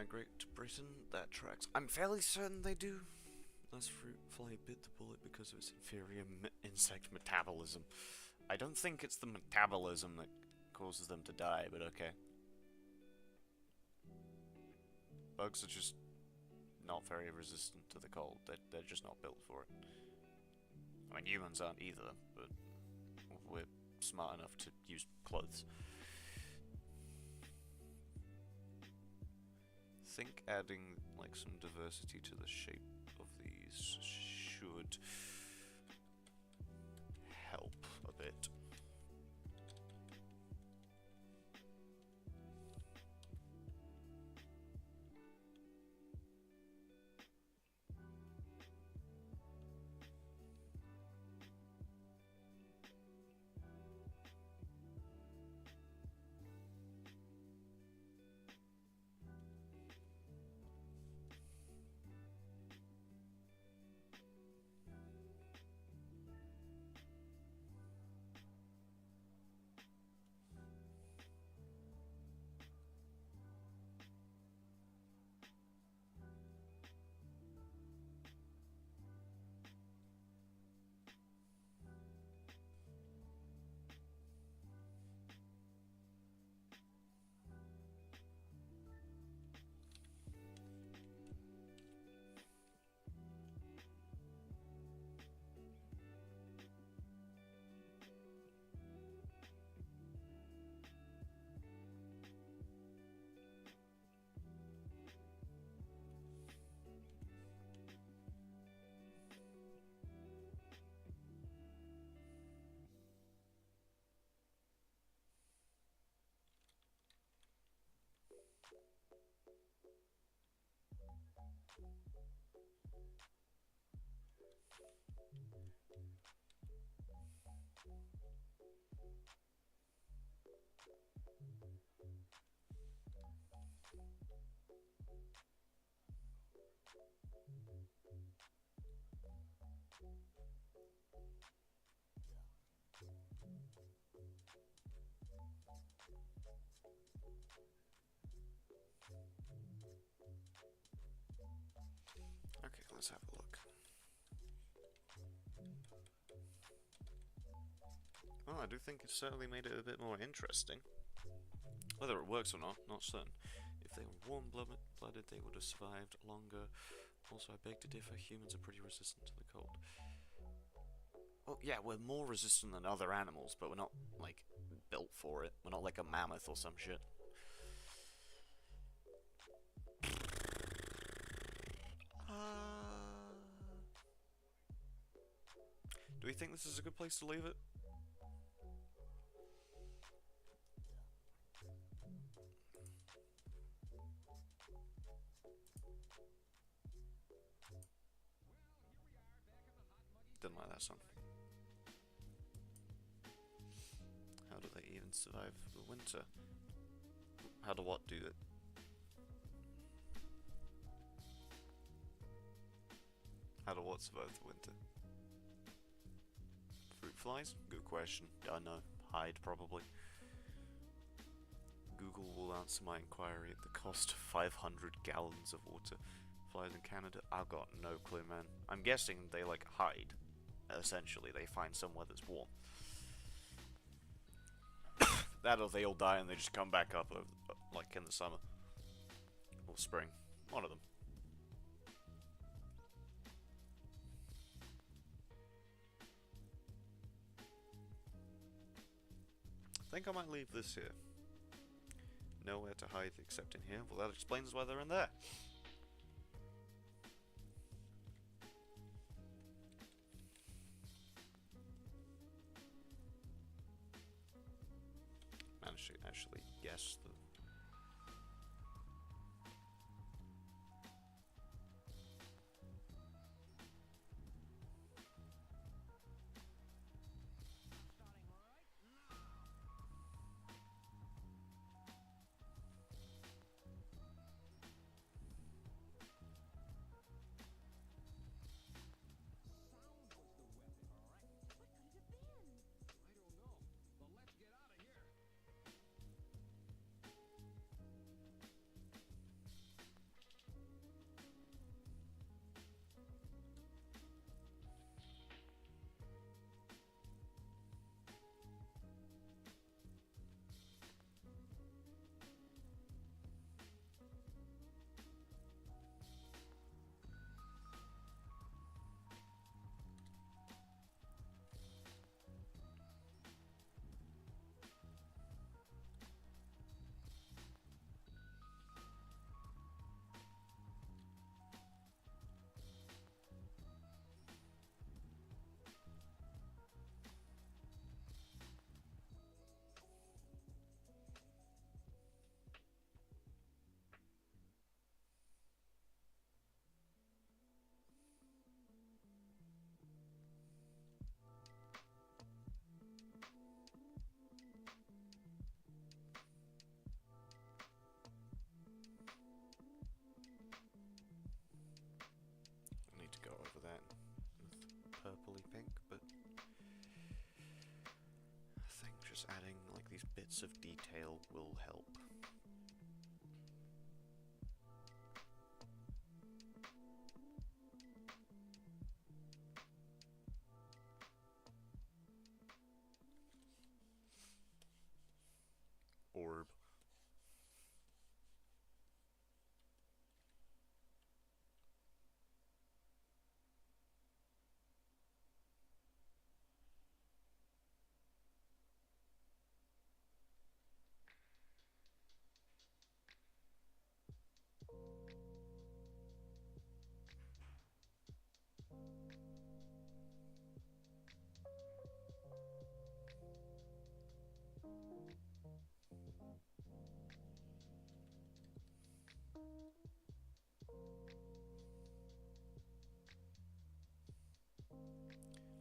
migrate to Britain? That tracks. I'm fairly certain they do. This fruit fly bit the bullet because of its inferior insect metabolism. I don't think it's the metabolism that causes them to die, but okay. Bugs are just not very resistant to the cold. They're just not built for it. I mean, humans aren't either, but we're smart enough to use clothes. Think adding like some diversity to the shape of these should help a bit. Okay, let's have a look. Well, I do think it's certainly made it a bit more interesting. Whether it works or not certain. If they were warm-blooded, they would have survived longer. Also, I beg to differ, humans are pretty resistant to the cold. Well, yeah, we're more resistant than other animals, but we're not, like, built for it. We're not like a mammoth or some shit. Do we think this is a good place to leave it? Didn't like that song. How do they even survive the winter? How do what do it? How do what survive the winter? Fruit flies? Good question. Don't know. Hide, probably. Google will answer my inquiry at the cost of 500 gallons of water. Flies in Canada? I've got no clue, man. I'm guessing they, like, hide. Essentially, they find somewhere that's warm. That or they all die and they just come back up, like, in the summer. Or spring. One of them. I think I might leave this here. Nowhere to hide except in here. Well, that explains why they're in there. Managed to actually guess the... these bits of detail will help. Orb.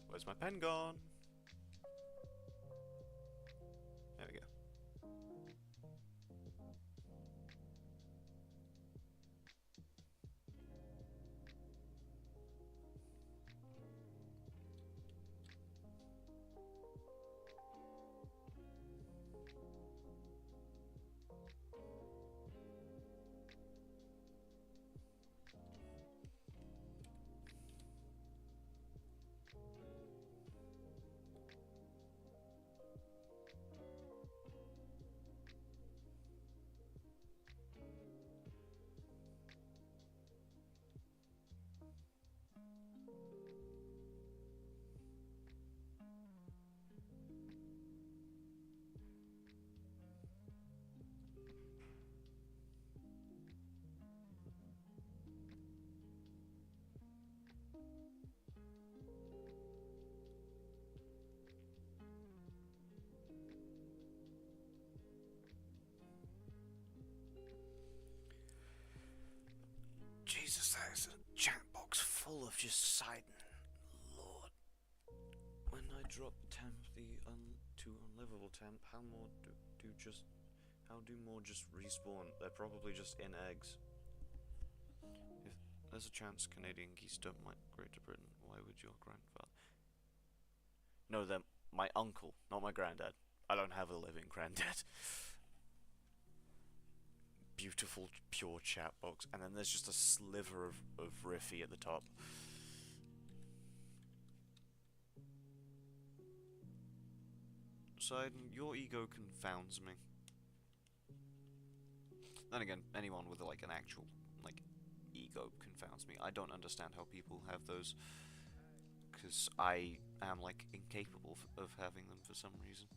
Where's my pen gone? There we go. Jesus, that is a chat box full of just siding. Lord. When I drop temp to unlivable temp, how do more just respawn? They're probably just in eggs. If there's a chance Canadian geese don't migrate to Britain, why would your grandfather? No, they're my uncle, not my granddad. I don't have a living granddad. Beautiful, pure chat box, and then there's just a sliver of Riffy at the top. Poseidon, your ego confounds me. Then again, anyone with like an actual ego confounds me. I don't understand how people have those, because I am like incapable of having them for some reason.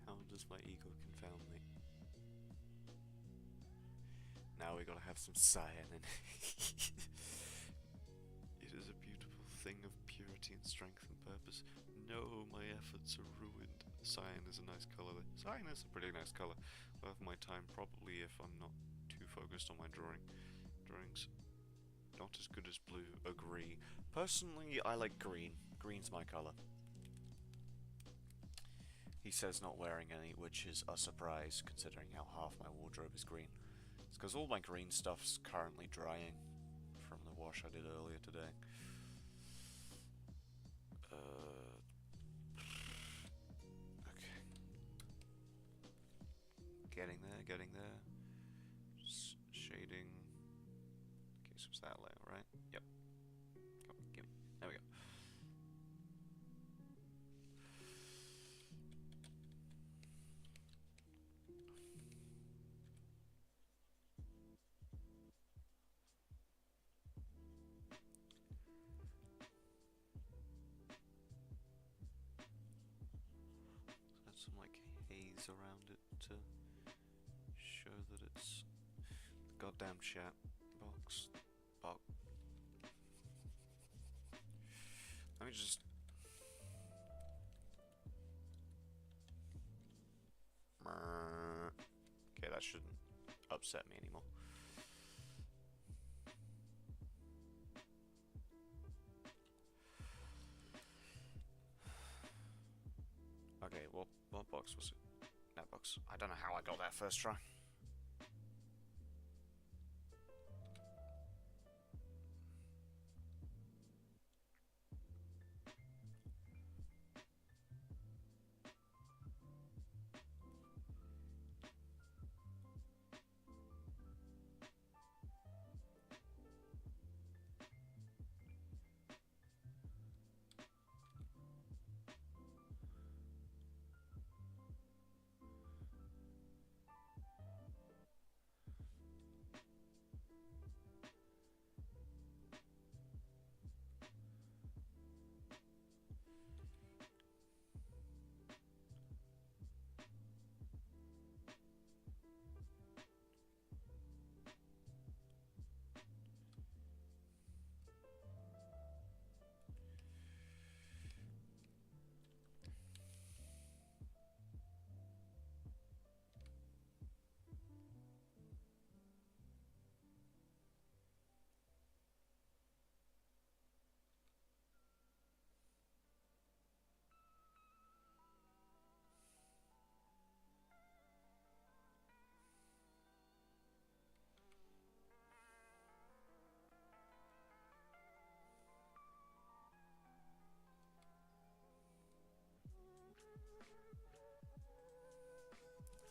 How does my ego confound me? Now we gotta have some cyan in it. It is a beautiful thing of purity and strength and purpose. No, my efforts are ruined. Cyan is a nice color. Cyan is a pretty nice color. I'll have my time probably if I'm not too focused on my drawings. Not as good as blue. Agree. Personally, I like green. Green's my color. He says not wearing any, which is a surprise considering how half my wardrobe is green. It's because all my green stuff's currently drying from the wash I did earlier today. Okay. Getting there. Shading. Okay, so it's that layer, right? Yep. Come on, gimme. There we go. Add some like haze around it to show that it's goddamn chat box. Let me just. Okay, that shouldn't upset me anymore. Okay, what box was it? That box. I don't know how I got that first try.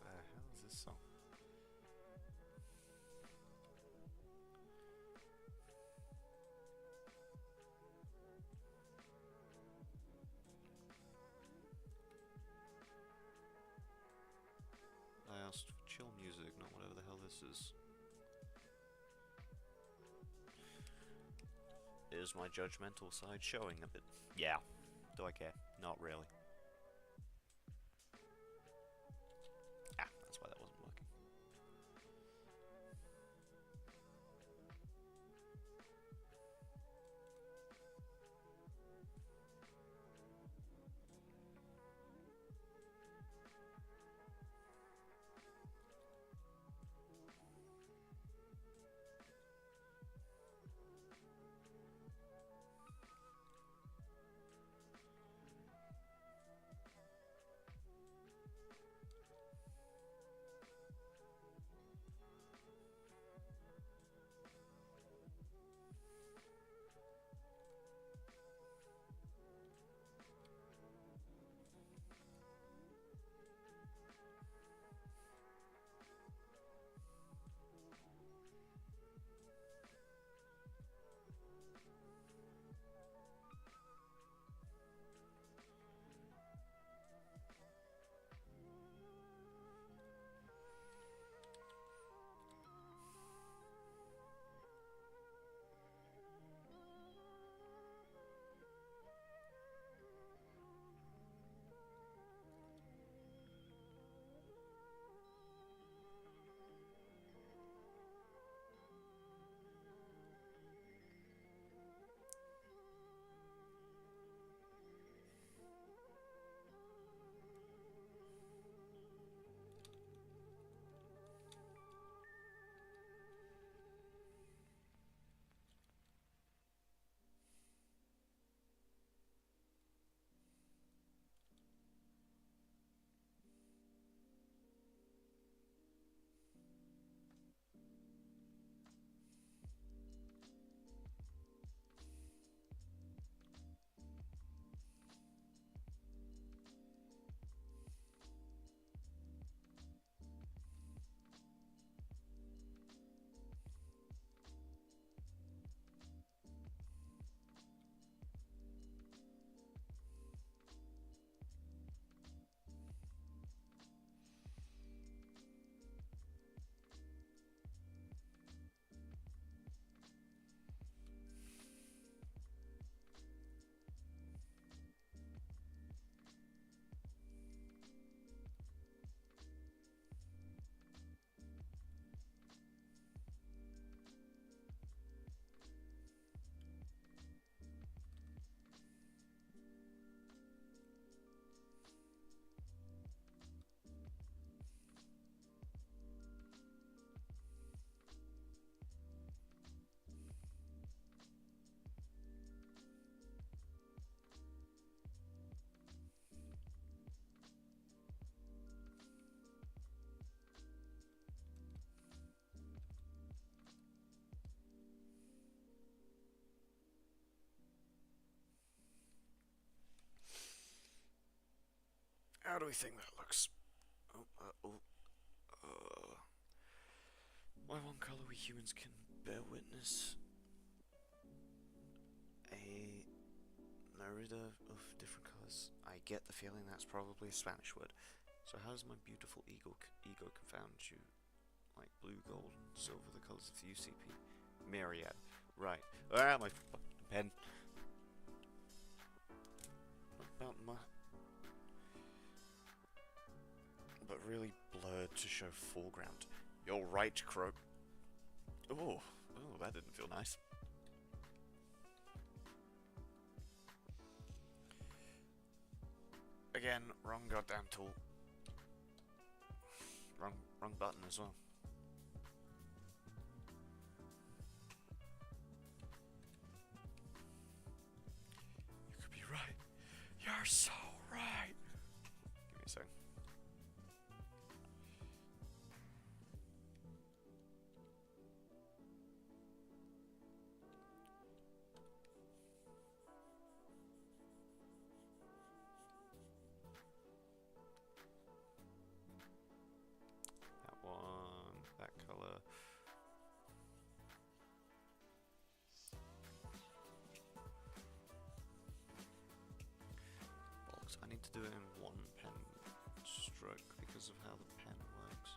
The hell is this song? I asked for chill music, not whatever the hell this is. Is my judgmental side showing a bit? Yeah. Do I care? Not really. Ah, that's why that wasn't working. How do we think that looks? Why one colour we humans can bear witness a myriad of different colours. I get the feeling that's probably a Spanish word. So how does my beautiful ego confound you? Like blue, gold, and silver, the colours of the UCP. Myriad. Right. Ah, my fucking pen. About my... But really blurred to show foreground. You're right, Crow. Oh, that didn't feel nice. Again, wrong goddamn tool. Wrong button as well. You could be right. You're so right. Give me a second. That one, that color. Box. I need to do it in one pen stroke because of how the pen works.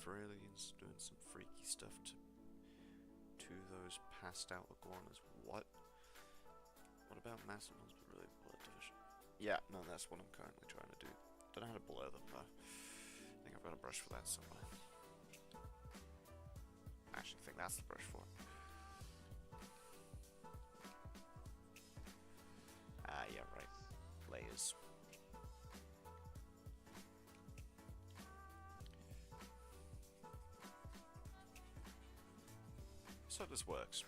Aliens doing some freaky stuff to those passed out iguanas. What? What about Mastodons but really blood division? Yeah, no, that's what I'm currently trying to do. Don't know how to blur them though. I think I've got a brush for that somewhere. I actually think that's the brush for it. Ah, yeah, right. Layers. So this works.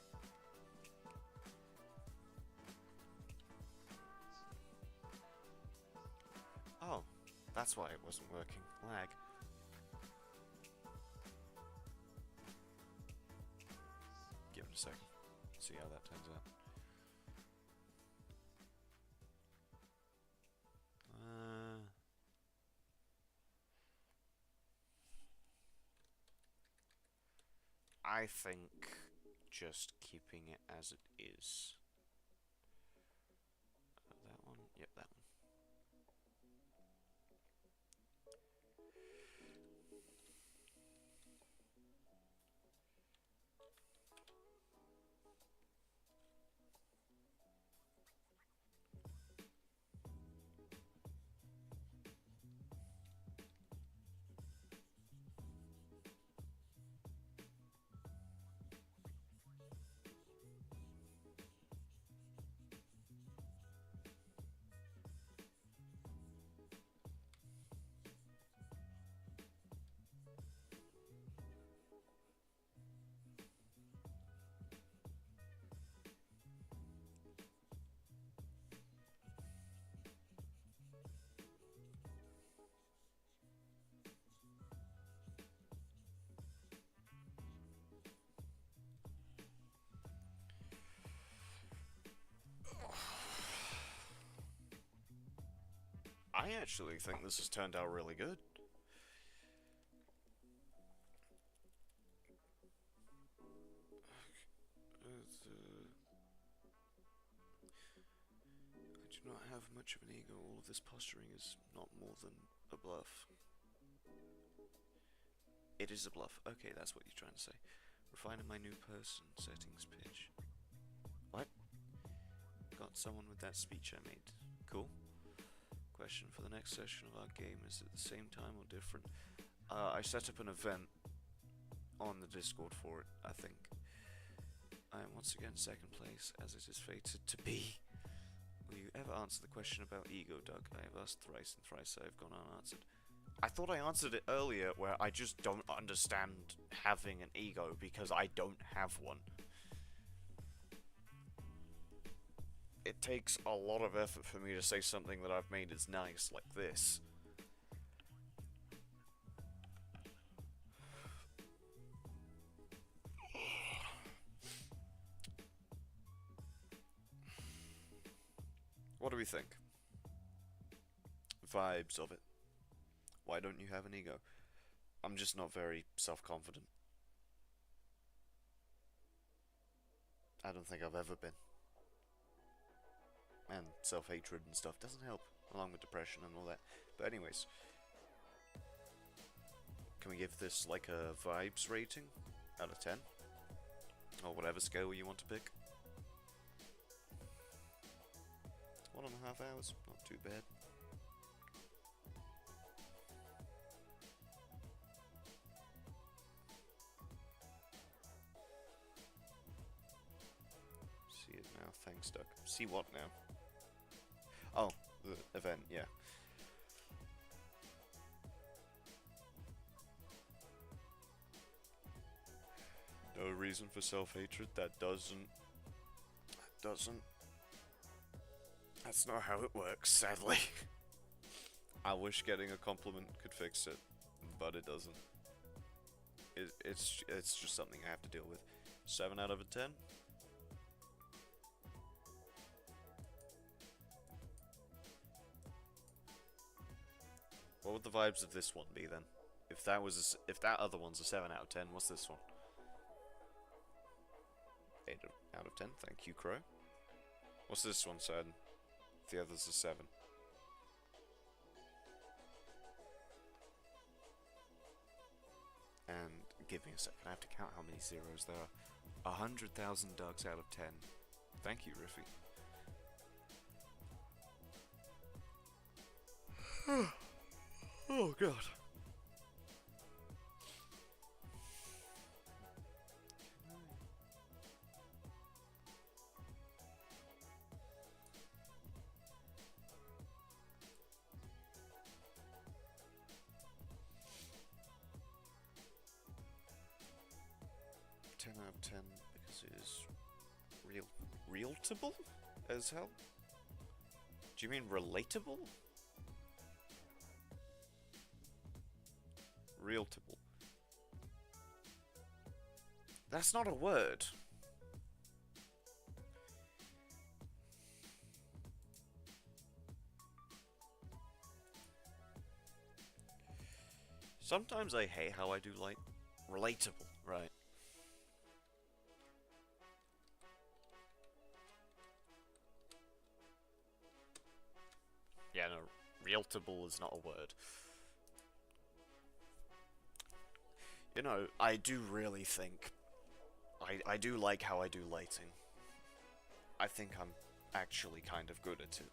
Oh, that's why it wasn't working. Lag. Give it a second. See how that turns out. I think just keeping it as it is. That one? Yep, that one. I actually think this has turned out really good. I do not have much of an ego. All of this posturing is not more than a bluff. It is a bluff. Okay, that's what you're trying to say. Refining my new person settings pitch. What? Got someone with that speech I made. Cool. question for the next session of our game is at the same time or different. I set up an event on the Discord for it, I think. I am once again second place, as it is fated to be. Will you ever answer the question about ego, Doug? I have asked thrice, and thrice I have gone unanswered. I thought I answered it earlier, where I just don't understand having an ego, because I don't have one. It takes a lot of effort for me to say something that I've made is nice, like this. What do we think? Vibes of it. Why don't you have an ego? I'm just not very self-confident. I don't think I've ever been. And self-hatred and stuff doesn't help, along with depression and all that. But anyways, can we give this like a vibes rating out of 10? Or whatever scale you want to pick. 1.5 hours, not too bad. See it now, thanks Doug. See what now? Oh, the event, yeah. No reason for self-hatred, that's not how it works, sadly. I wish getting a compliment could fix it, but it doesn't. It's just something I have to deal with. 7 out of a 10? What would the vibes of this one be then? If that other one's a 7 out of 10, what's this one? 8 out of 10, thank you, Crow. What's this one said? The other's a 7. And give me a second, I have to count how many zeros there are. 100,000 ducks out of 10. Thank you, Riffy. Oh god. Out of 10 because it is relatable as hell? Do you mean relatable? Relatable. That's not a word. Sometimes I hate how I do like relatable, right? Yeah, no, relatable is not a word. You know, I do really think... I do like how I do lighting. I think I'm actually kind of good at it.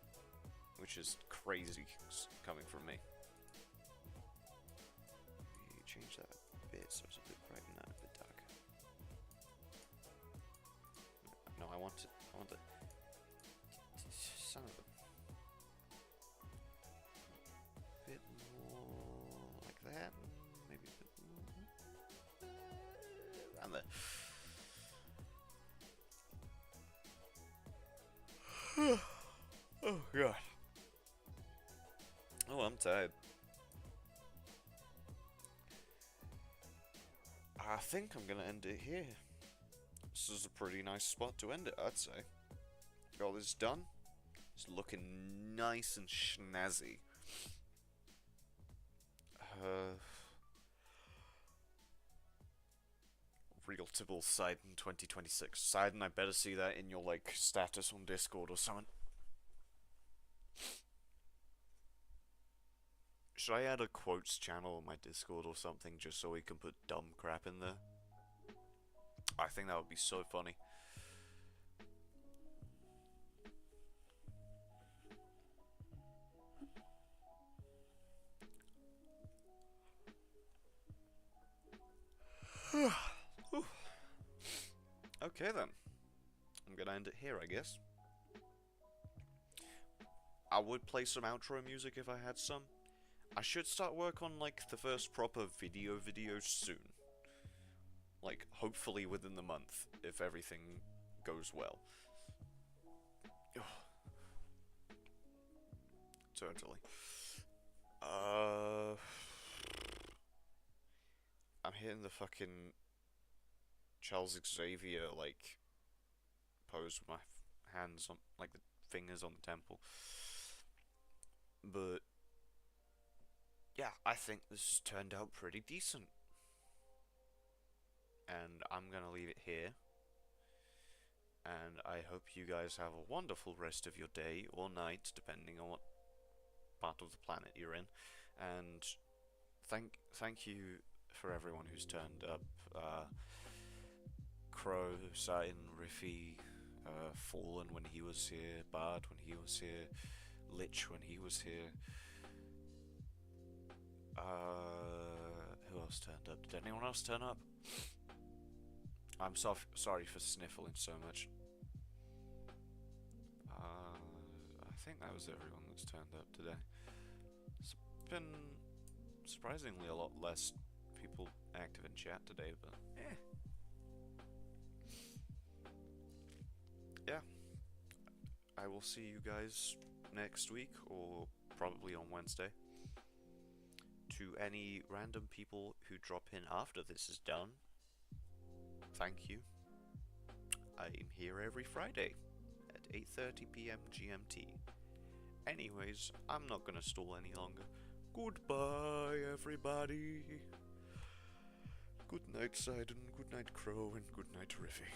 Which is crazy coming from me. You change that a bit so it's a bit bright and that a bit darker. No, I want it. Son of a... bit more like that, maybe a bit more around there. Oh god. Oh, I'm tired. I think I'm gonna end it here. This is a pretty nice spot to end it, I'd say. Got this done. It's looking nice and snazzy. Relatable Sidon 2026. Sidon, I better see that in your, like, status on Discord or something. Should I add a quotes channel on my Discord or something just so we can put dumb crap in there? I think that would be so funny. Okay then. I'm gonna end it here, I guess. I would play some outro music if I had some. I should start work on, like, the first proper video soon. Like, hopefully within the month, if everything goes well. Totally. I'm hitting the fucking Charles Xavier, like, pose with my hands on, like, the fingers on the temple. But, yeah, I think this has turned out pretty decent. And I'm gonna leave it here. And I hope you guys have a wonderful rest of your day or night, depending on what part of the planet you're in. And thank you for everyone who's turned up. Crow, Satin, Riffy, Fallen when he was here, Bard when he was here, Lich when he was here. Who else turned up? Did anyone else turn up? I'm sorry for sniffling so much. I think that was everyone that's turned up today. It's been surprisingly a lot less people active in chat today, but yeah. I will see you guys next week, or probably on Wednesday. To any random people who drop in after this is done, thank you. I'm here every Friday at 8:30 PM GMT. Anyways, I'm not gonna stall any longer. Goodbye, everybody. Good night, Sidon. Good night, Crow. And good night, Riffy.